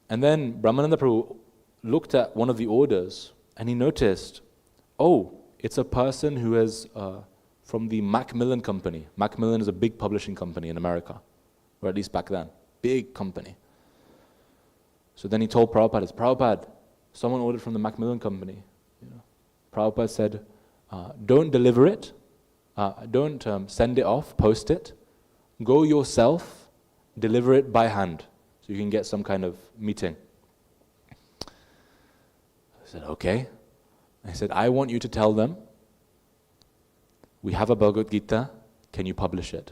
And then Brahmananda Prabhu looked at one of the orders and he noticed, oh, it's a person who is from the Macmillan Company. Macmillan is a big publishing company in America, or at least back then. Big company. So then he told Prabhupada, Prabhupada, someone ordered from the Macmillan Company. Prabhupada said, don't deliver it. Don't send it off, post it. Go yourself, deliver it by hand, so you can get some kind of meeting. I said, okay. I said, I want you to tell them, we have a Bhagavad Gita, can you publish it?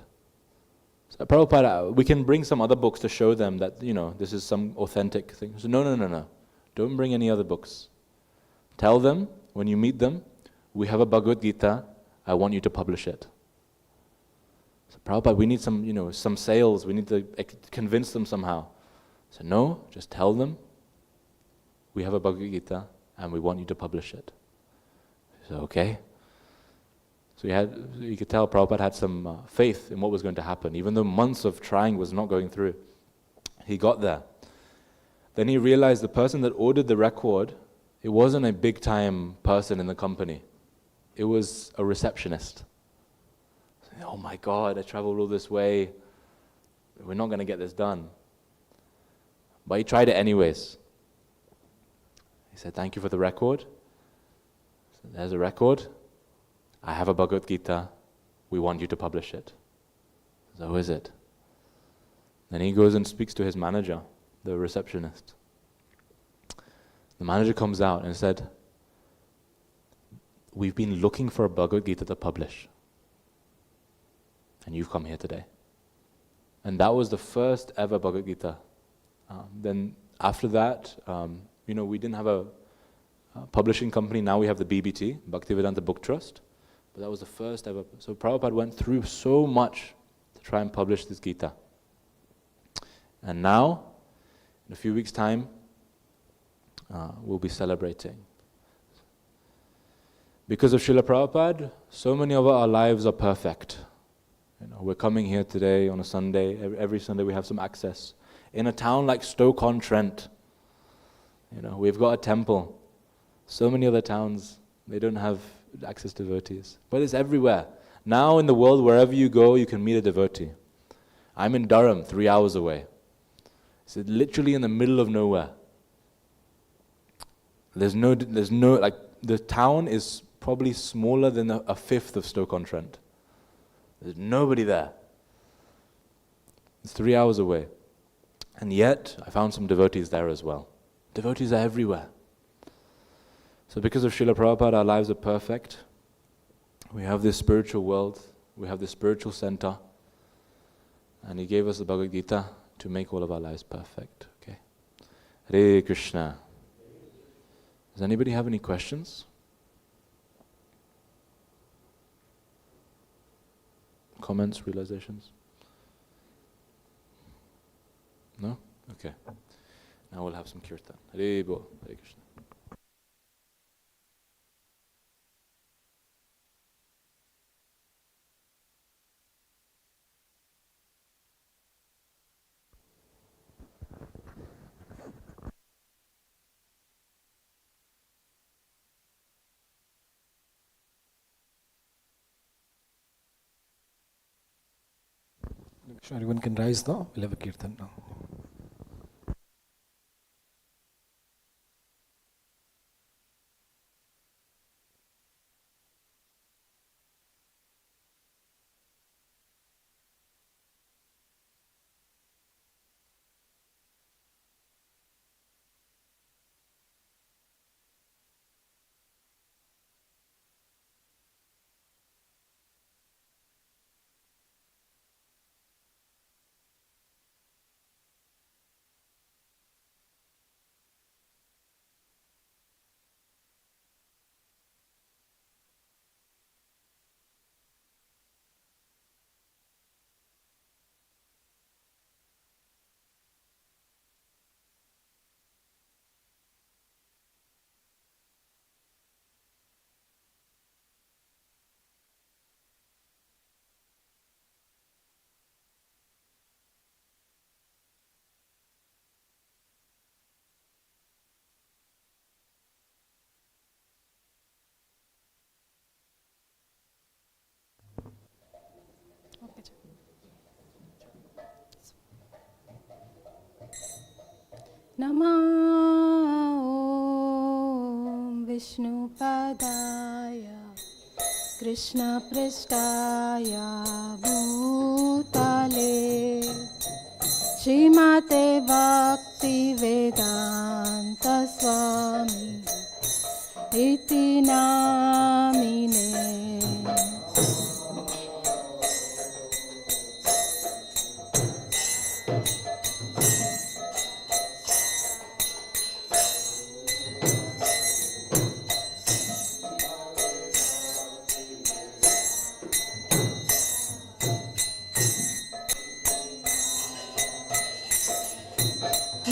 So Prabhupada, we can bring some other books to show them that, this is some authentic thing. So no. Don't bring any other books. Tell them, when you meet them, we have a Bhagavad Gita, I want you to publish it. So Prabhupada, we need some sales, we need to convince them somehow. So no, just tell them, we have a Bhagavad Gita and we want you to publish it. So okay. So you could tell Prabhupada had some faith in what was going to happen, even though months of trying was not going through. He got there. Then he realized the person that ordered the record, it wasn't a big time person in the company. It was a receptionist. Oh my God, I traveled all this way. We're not going to get this done. But he tried it anyways. He said, thank you for the record. So there's a record. I have a Bhagavad Gita. We want you to publish it. So who is it? Then he goes and speaks to his manager, the receptionist. The manager comes out and said, we've been looking for a Bhagavad Gita to publish. And you've come here today. And that was the first ever Bhagavad Gita. Then after that, we didn't have a publishing company. Now we have the BBT, Bhaktivedanta Book Trust. But that was the first ever. So Prabhupada went through so much to try and publish this Gita. And now, in a few weeks' time, we'll be celebrating. Because of Srila Prabhupada, so many of our lives are perfect. We're coming here today on a Sunday. Every Sunday we have some access. In a town like Stoke-on-Trent, we've got a temple. So many other towns, they don't have access to devotees. But it's everywhere. Now in the world, wherever you go, you can meet a devotee. I'm in Durham, 3 hours away. It's literally in the middle of nowhere. The town is probably smaller than a fifth of Stoke-on-Trent. There's nobody there. It's 3 hours away. And yet, I found some devotees there as well. Devotees are everywhere. So because of Srila Prabhupada, our lives are perfect. We have this spiritual world. We have this spiritual center. And he gave us the Bhagavad Gita to make all of our lives perfect. Okay. Hare Krishna. Does anybody have any questions? Comments, realizations? No? Okay. Now we'll have some kirtan. Hare Bol. Hare Krishna. Sure, everyone can rise now. We'll have a kirtan now. नमः ॐ विष्णुपदाय कृष्णपृष्ठाय भूतले श्रीमते भक्तिवेदान्त स्वामी इति नामिने।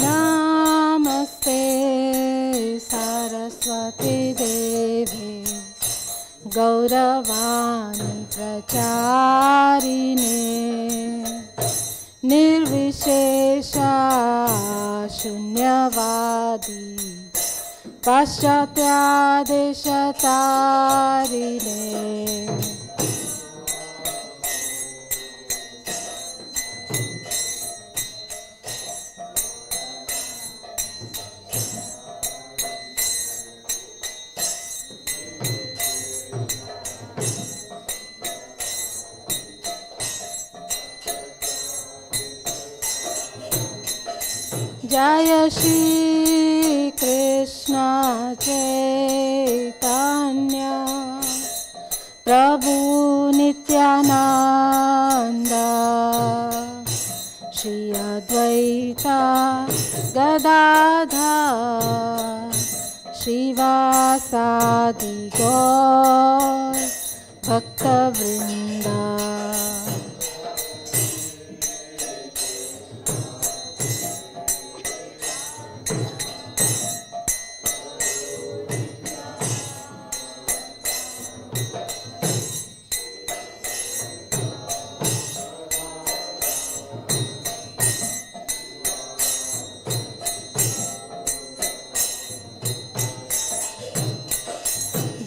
नमस्ते सरस्वती देवे गौरवाणी प्रचारिणे निर्विशेषा शून्यवादी पाश्चात्यादेशतारिणे। जय श्री कृष्ण चैतन्य प्रभु नित्यानंद श्री अद्वैता गदाधर श्रीवासादि गौर भक्तवृंद।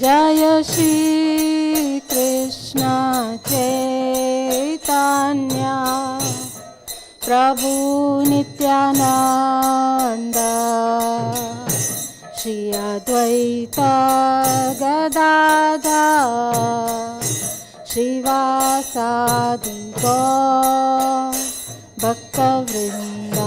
जय श्री कृष्ण चैतन्य प्रभु नित्यानंद श्री अद्वैता गदाधर श्रीवासादि गौर भक्तवृंद।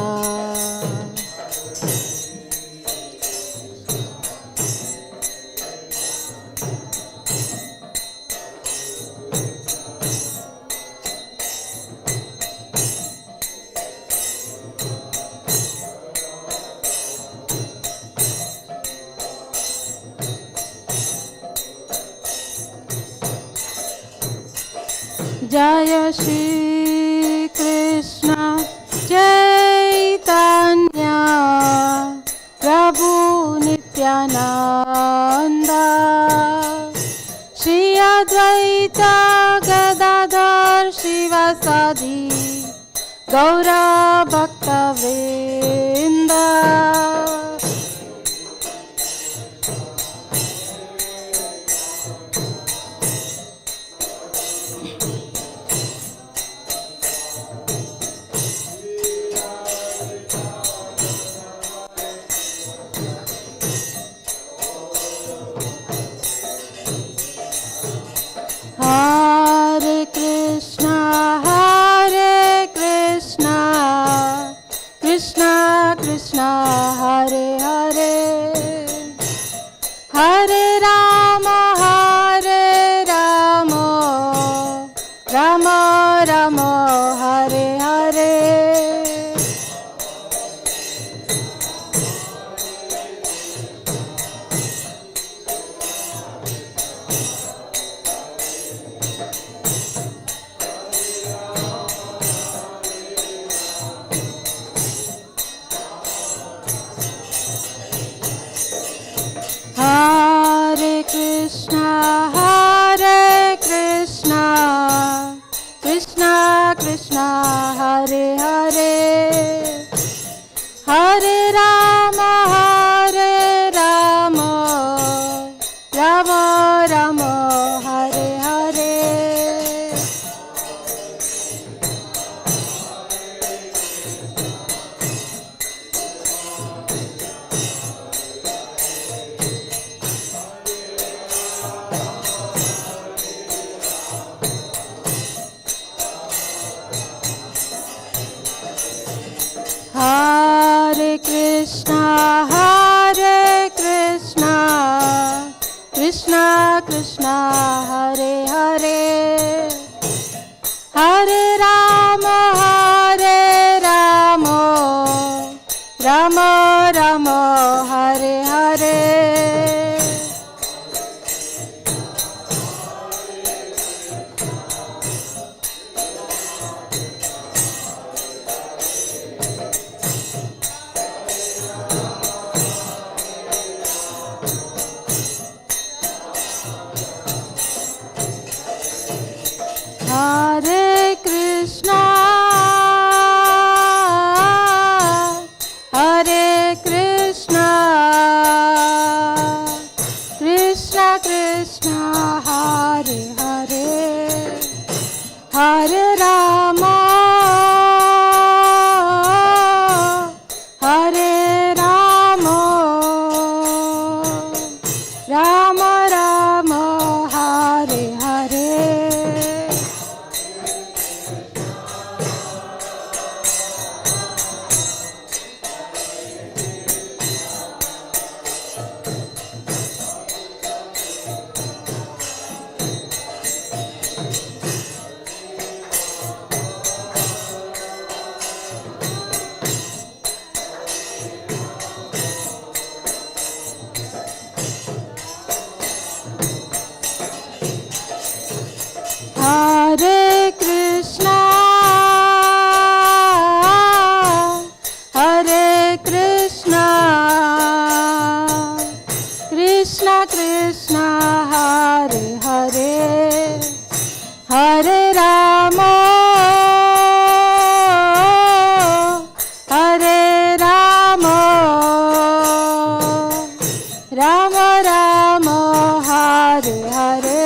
जय श्री कृष्ण चैतन्य प्रभु नित्यानंद श्री अद्वैता गदाधर श्रीवासादि गौर भक्तवृंद। Hare Krishna, Krishna Krishna, Hare Hare, Hare Rama, Rama Rama, Hare Hare. Hare Krishna, Hare Hare, Hare Rama, Hare Rama, Rama Rama, Hare Hare. Hare Krishna, Hare Krishna, Krishna Krishna, Hare Hare, Hare Rama, Hare Rama, Rama Rama, Hare Hare.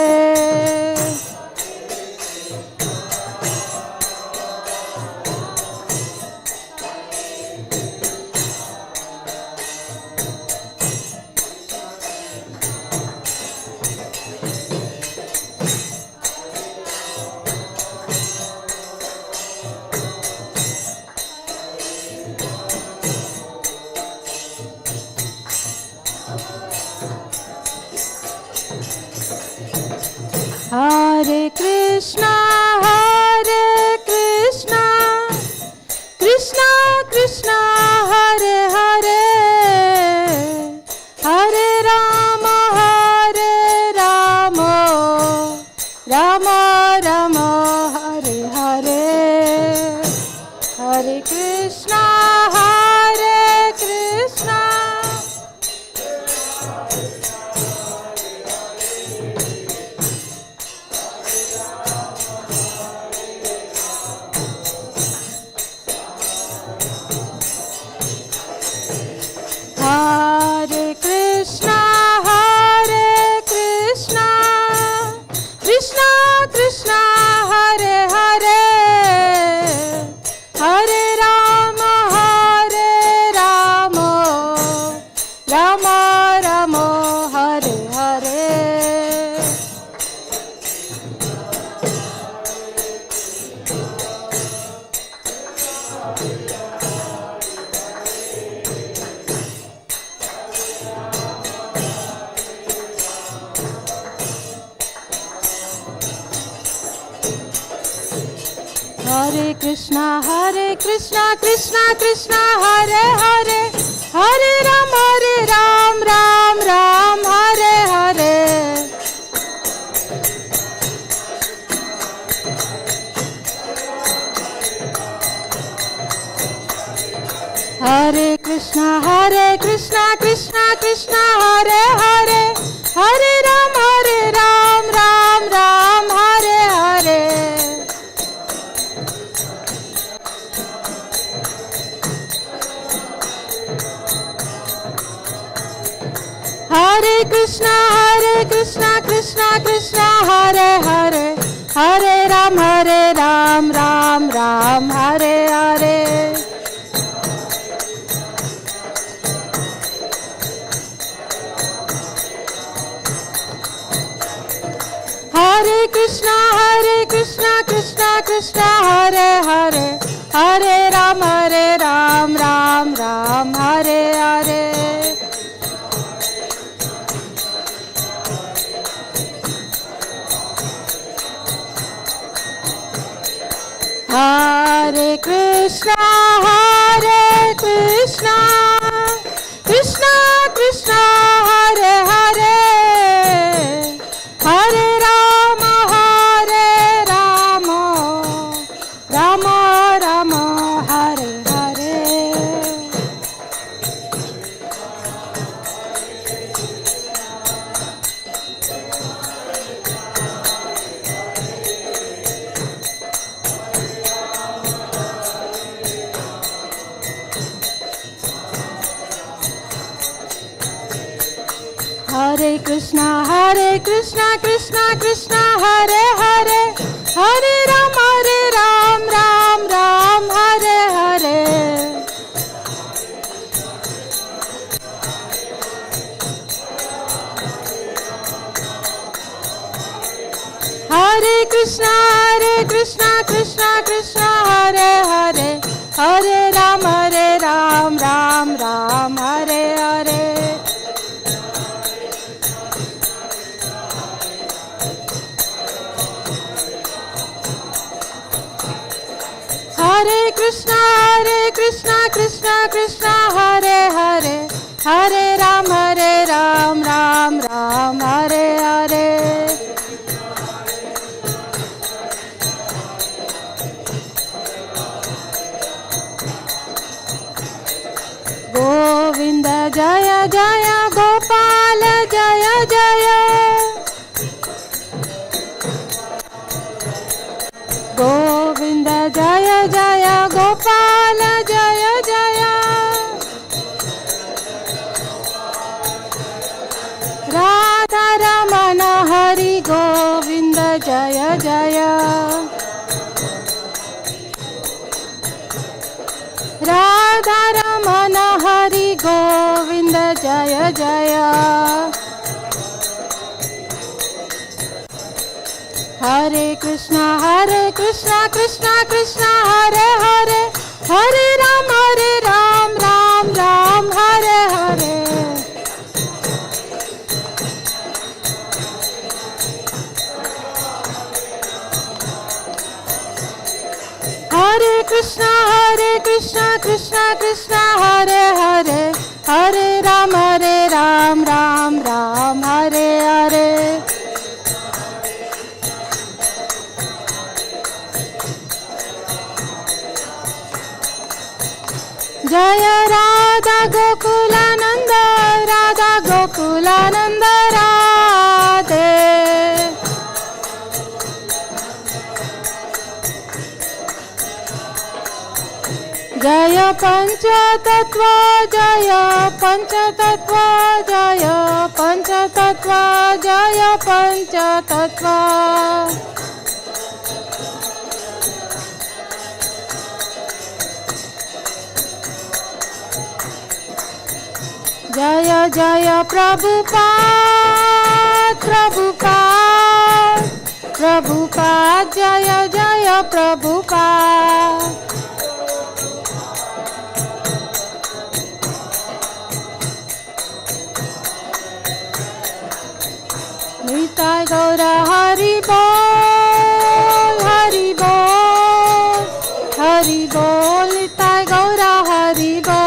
Hare Krishna, Krishna Krishna, Hare Hare, Hare Rama, Rama Rama, Hare Hare, Hare Krishna, Krishna. Hare Krishna, Krishna Krishna, Hare Hare, Hare Rama, Rama Rama, Hare Hare. Hare Krishna, Krishna Krishna, Hare Hare, Hare Ram, Ram Ram, Hare Hare. Hare Krishna, Krishna Krishna, Hare Hare, Hare Ram, Ram Ram, Hare Hare. Hare Krishna, Krishna Krishna, Hare Hare, Hare Ram, Ram Ram, Hare Hare. Hare Krishna, Krishna Hare Hare, Hare Ram, Ram Ram, Hare Hare. Hare Krishna, Krishna Krishna, Hare Hare, Hare Rama, Rama Rama, Hare Hare. Hare Krishna Krishna Krishna Hare Hare, Hare Ram Ram Ram Hare Hare. Hare Krishna Krishna Krishna Hare Hare, Hare Ram Ram Ram Hare Hare. Hare Krishna Krishna Krishna Hare Hare, Hare Ram Ram Ram Hare Hare. Govinda Jaya Jaya Gopala Jaya Jaya, Govinda Jaya Jaya Gopala Jaya Jaya, Radha Ramana Hari Govinda Jaya Jaya, Radha Ramana Hari Govinda Jaya Jaya. Hare Krishna Krishna Krishna Hare Hare, Hare Ram Ram Ram Hare Hare. Hare Krishna Krishna Krishna Hare Hare, Hare Ram Ram Ram Hare Hare. Jaya Radha Gokulananda, Radha Gokulananda Radhe. Jaya Panchatattva, Jaya Panchatattva, Jaya Panchatattva, Jaya Panchatattva. Jaya Jaya Prabhupada, Prabhupada, Prabhupada, Jaya Jaya Prabhupada. Nitai Gaura Hari Bol, Hari Bol, Hari Bol, Nitai Gaura Hari Bol.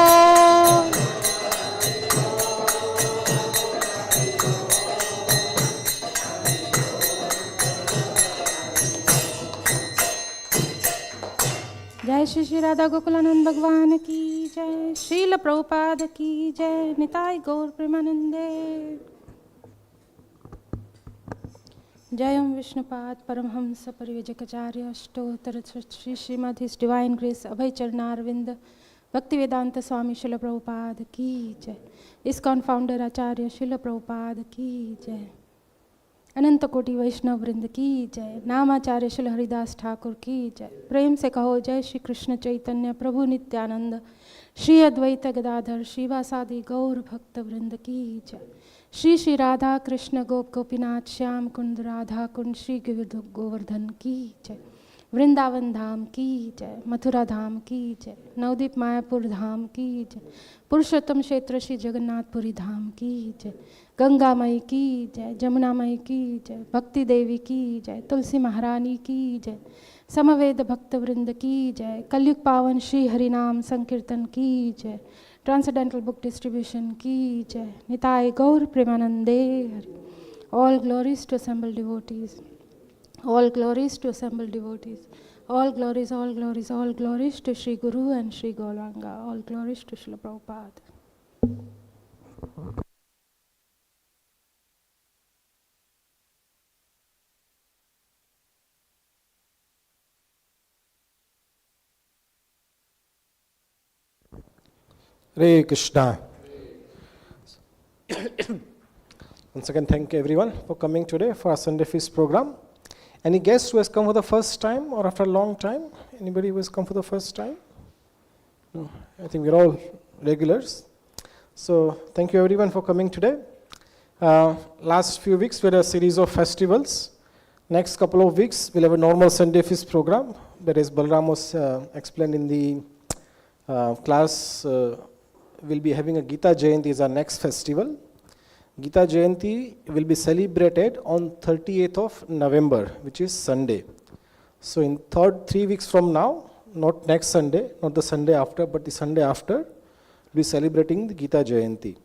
जय श्री श्री राधा गोकुलानंद भगवान की जय, श्रील प्रभुपाद की जय, निताई गौर प्रेमानंदे। जय ओम विष्णुपाद परमहंस परिव्रजकाचार्य अष्टोत्तर Shri Srimad his divine grace Abhay Charanaravinda Bhakti Vedanta स्वामी शिल प्रभुपाद की जय, इस्कॉन फाउंडर आचार्य शिल प्रभुपाद की जय, अनंत कोटि वैष्णव वृंद की जय, नामाचार्य शिल हरिदास ठाकुर की जय। प्रेम से कहो जय श्री कृष्ण चैतन्य प्रभु नित्यानंद श्री अद्वैत गदाधर श्रीवासादि गौर भक्त वृंद की जय। श्री श्री राधा कृष्ण गोप गोपीनाथ श्याम कुंद राधा कुंड श्री गोवर्धन की जय। वृंदावन धाम की जय, मथुरा धाम की जय, नवदीप मायापुर धाम की जय, पुरुषोत्तम क्षेत्र श्री जगन्नाथपुरी धाम की जय, गंगा मई की जय, जमुना मई की जय, भक्ति देवी की जय, तुलसी महारानी की जय, समवेद भक्त वृंद की जय, कलयुग पावन श्री हरिनाम संकीर्तन की जय, ट्रांसेंडेंटल बुक डिस्ट्रीब्यूशन की जय, निताय गौर प्रेमानंदे Hari. All glories to assembled devotees. All glories to assembled devotees. All glories, all glories, all glories to Sri Guru and Sri Gauranga. All glories to Srila Prabhupada. Hare Krishna. Once again, thank everyone for coming today for our Sunday Feast program. Any guest who has come for the first time or after a long time? Anybody who has come for the first time? No, I think we're all regulars. So thank you everyone for coming today. Last few weeks we had a series of festivals. Next couple of weeks we'll have a normal Sunday Feast program. That is Balram was explained in the class. We'll be having a Gita Jayanti is our next festival. Gita Jayanti will be celebrated on 38th of November, which is Sunday. So in 3 weeks from now, not next Sunday, not the Sunday after, but the Sunday after, we'll be celebrating the Gita Jayanti.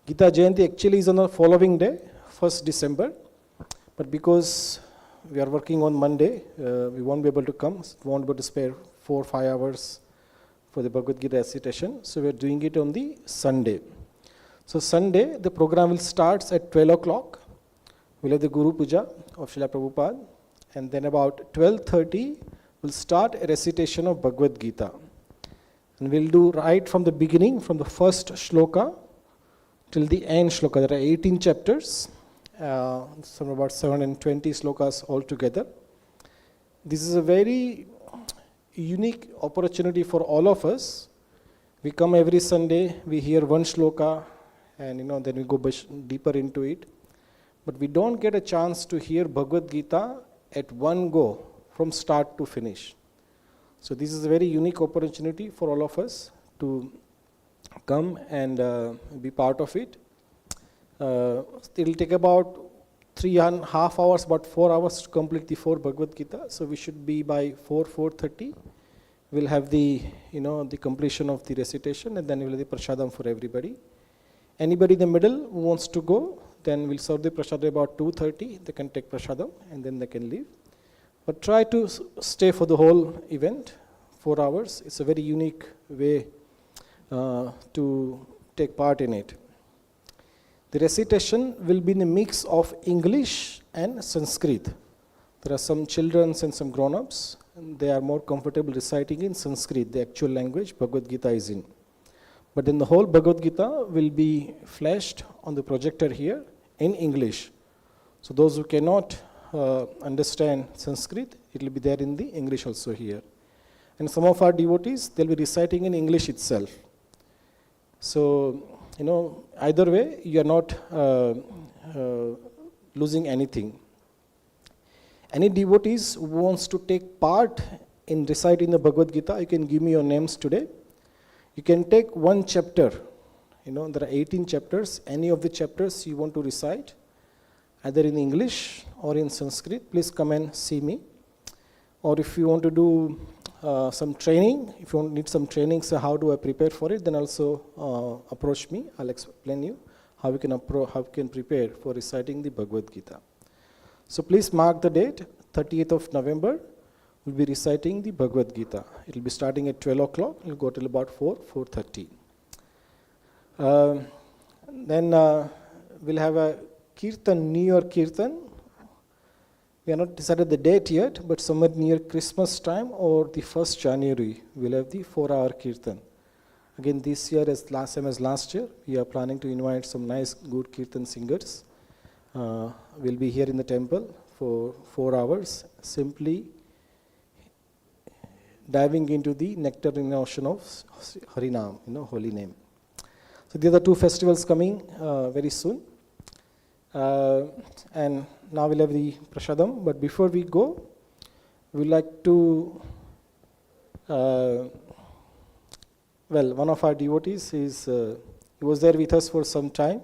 Gita Jayanti actually is on the following day, 1st December. But because we are working on Monday, we won't be able to come, we won't be able to spare 4 or 5 hours for the Bhagavad Gita recitation. So we are doing it on the Sunday. So Sunday, the program will start at 12 o'clock. We'll have the Guru Puja of Srila Prabhupada. And then about 12:30, we'll start a recitation of Bhagavad Gita. And we'll do right from the beginning, from the first shloka till the end shloka. There are 18 chapters, some about 720 slokas altogether. This is a very unique opportunity for all of us. We come every Sunday, we hear one shloka, and then we go deeper into it. But we don't get a chance to hear Bhagavad Gita at one go, from start to finish. So this is a very unique opportunity for all of us to come and be part of it. It will take about 3.5 hours, about 4 hours to complete the 4 Bhagavad Gita. So we should be by 4:30. We'll have the the completion of the recitation, and then we'll have the prasadam for everybody. Anybody in the middle who wants to go, then we'll serve the prasadam about 2:30. They can take prasadam and then they can leave. But try to stay for the whole event, 4 hours. It's a very unique way to take part in it. The recitation will be in a mix of English and Sanskrit. There are some children and some grown-ups, and they are more comfortable reciting in Sanskrit, the actual language Bhagavad Gita is in. But then the whole Bhagavad Gita will be flashed on the projector here in English. So those who cannot understand Sanskrit, it will be there in the English also here. And some of our devotees, they'll be reciting in English itself. So, either way, you are not losing anything. Any devotees who wants to take part in reciting the Bhagavad Gita, you can give me your names today. You can take one chapter. There are 18 chapters. Any of the chapters you want to recite, either in English or in Sanskrit, please come and see me. Or if you want to do some training, if you need some training, so how do I prepare for it, then also approach me. I'll explain you how you can prepare for reciting the Bhagavad Gita. So please mark the date, 30th of November. We'll be reciting the Bhagavad Gita. It will be starting at 12 o'clock. It will go till about 4:30. Then we'll have a Kirtan, New Year Kirtan. We have not decided the date yet, but somewhere near Christmas time or the 1st January, we'll have the 4-hour Kirtan. Again, this year as last year, we are planning to invite some nice, good Kirtan singers. We'll be here in the temple for 4 hours, simply diving into the nectarine ocean of Harinam, holy name. So these are 2 festivals coming very soon. And now we'll have the prasadam. But before we go, we'd like to, one of our devotees, he was there with us for some time.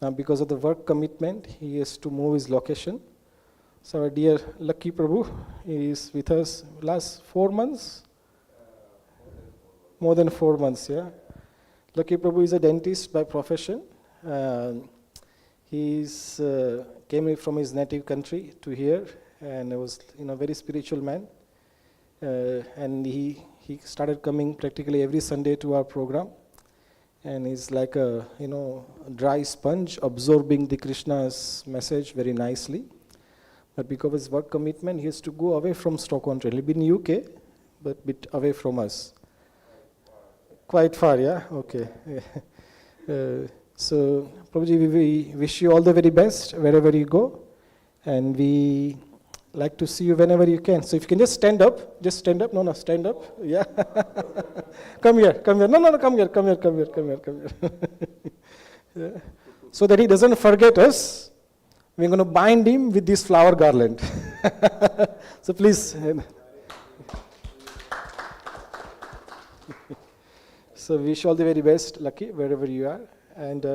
Now because of the work commitment, he has to move his location. So our dear Lucky Prabhu is with us last 4 months? More than 4 months, yeah. Lucky Prabhu is a dentist by profession. He's came from his native country to here, and was very spiritual man. And he started coming practically every Sunday to our program. And he's like a dry sponge, absorbing the Krishna's message very nicely. But because of his work commitment, he has to go away from Stoke. He'll be in UK, but a bit away from us. Quite far, yeah? Okay. So, Prabhuji, we wish you all the very best wherever you go, and we like to see you whenever you can. So if you can just stand up. No, stand up. Yeah. Come here. No, come here. Yeah. So that he doesn't forget us, we're going to bind him with this flower garland. So please. So wish all the very best, Lucky, wherever you are. And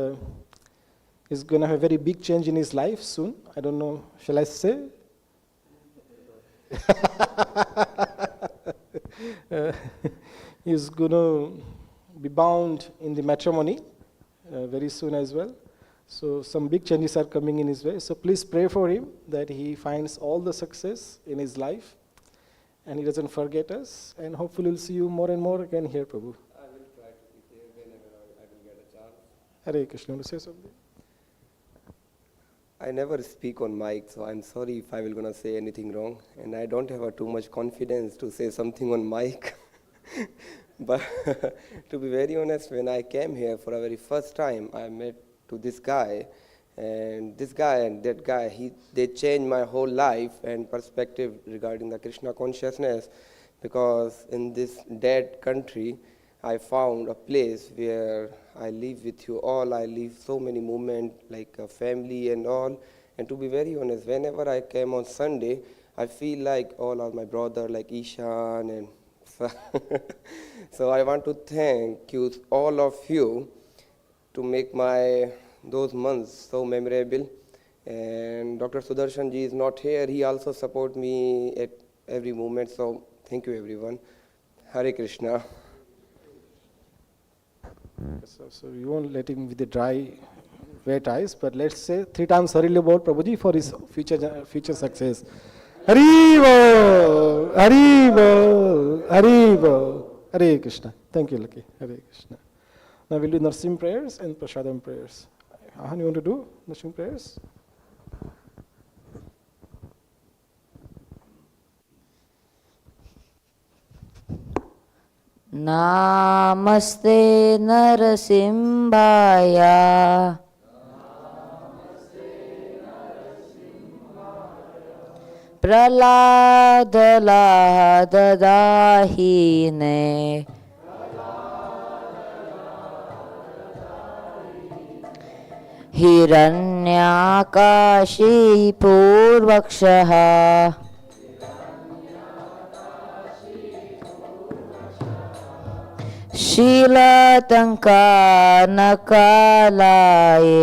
he's going to have a very big change in his life soon. I don't know, shall I say? He's going to be bound in the matrimony very soon as well. So some big changes are coming in his way. So please pray for him that he finds all the success in his life and he doesn't forget us. And hopefully we'll see you more and more again here, Prabhu. I will try to be there whenever I will get a chance. Hare Krishna, want to say something? I never speak on mic, so I'm sorry if I will gonna say anything wrong, and I don't have too much confidence to say something on mic. But to be very honest, when I came here for a very first time, I met to this guy, and this guy and that guy, they changed my whole life and perspective regarding the Krishna consciousness, because in this dead country, I found a place where I live with you all. I live so many moments like a family and all. And to be very honest, whenever I came on Sunday, I feel like all are my brother, like Ishan and so I want to thank you, all of you, to make those months so memorable. And Dr. Sudarshan ji is not here. He also support me at every moment. So thank you, everyone. Hare Krishna. So you won't let him with the dry, wet eyes, but let's say 3 times Harili Bol Prabhuji for his future success. Haribo, Haribo, Haribo, Hare Krishna. Thank you, Lucky. Hare Krishna. Now we'll do Narsim prayers and Prasadam prayers. Ahan, you want to do Narsim prayers? Namaste Narasimhaya. Praladalahadadahine. Hiranyakashi Purvakshaha. Shilatanka nakalaye.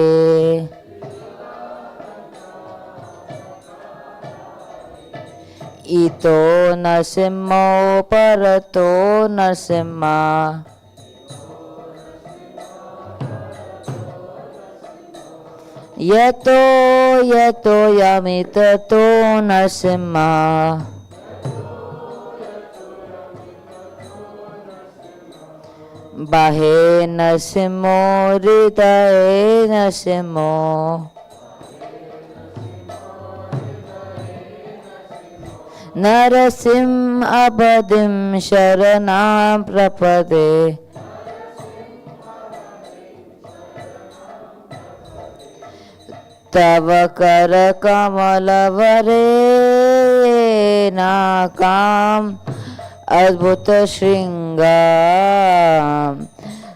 Ito nasimho parato nasimha. Yato yamitato nasimha. Bahe nasimho hridaye nasimho. Narasim abadim sharanam prapade. Tava kara kamalavare nakam adbhuta shringam.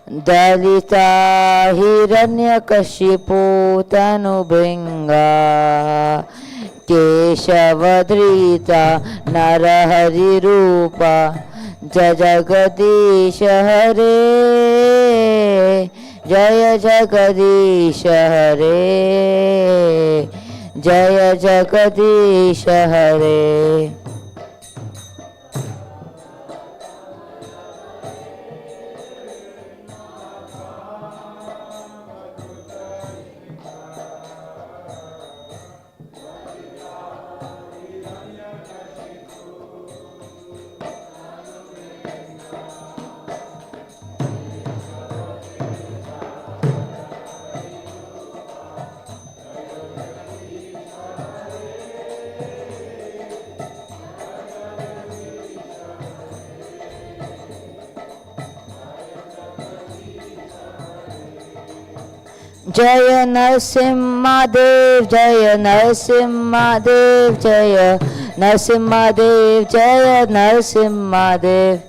Dalita hiranyakashipu tanubhinga. Keshavadrita narahari rupa Jagadisha Hare. Jaya Jagadisha Hare. Jaya Jagadisha Hare. जय नरसिंहदेव जय नरसिंहदेव जय नरसिंहदेव जय नरसिंहदेव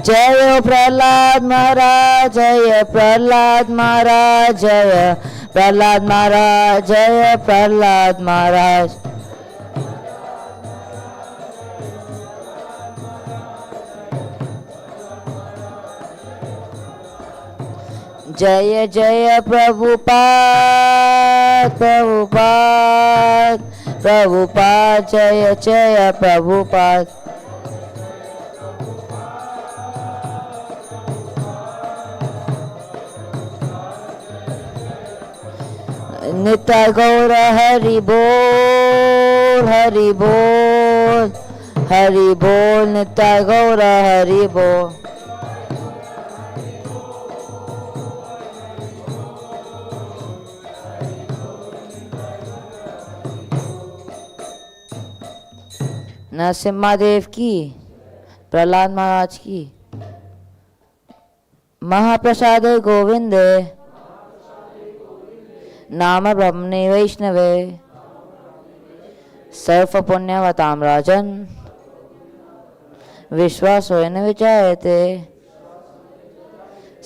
जय प्रहलाद महाराज जय प्रहलाद महाराज जय प्रहलाद महाराज जय प्रहलाद महाराज जय जय प्रभुपाद प्रभुपाद प्रभुपाद जय जय प्रभुपाद नित्य गौर हरि बोल हरि बोल हरि बोल नित्य गौर हरि बोल नरसिम्हादेव की प्रहलाद महाराज की महाप्रसाद गोविंद नाम ब्रह्मणे वैष्णवे सर्व पुण्यवताम राजन विश्वास होयन विचायते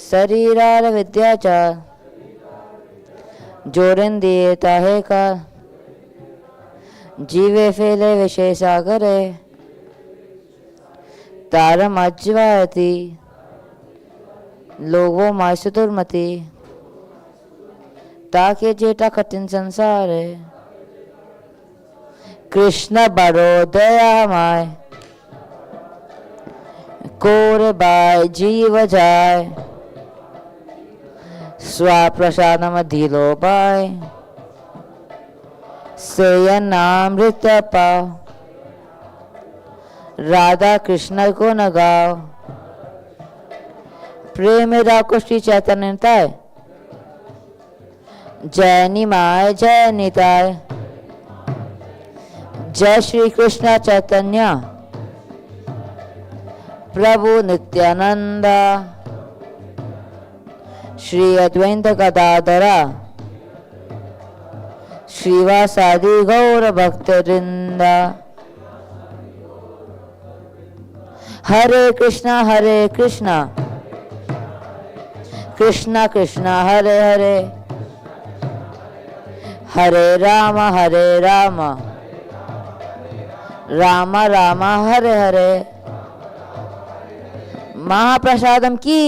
शरीरार विद्याचार जोड़न दिए ताहे का जीवे फेले विषय सागरे तारम अज्वायती लोगों मायसुतुर्मति ताके जेटा कठिन संसार है कृष्ण बड़ो दयामय कोर बाय जीव जाय स्वाप्रसादम धीलो बाय सेयनामृत पाओ राधा कृष्ण को न गाओ प्रेम राको श्री चैतन्य निताय जय निमाय जय निताय जय श्री कृष्ण चैतन्य प्रभु नित्यानंद श्री अद्वैत गदाधरा श्रीवासादि गौर भक्तवृंद हरे कृष्णा कृष्णा कृष्णा हरे हरे हरे राम राम राम हरे हरे महाप्रसादम की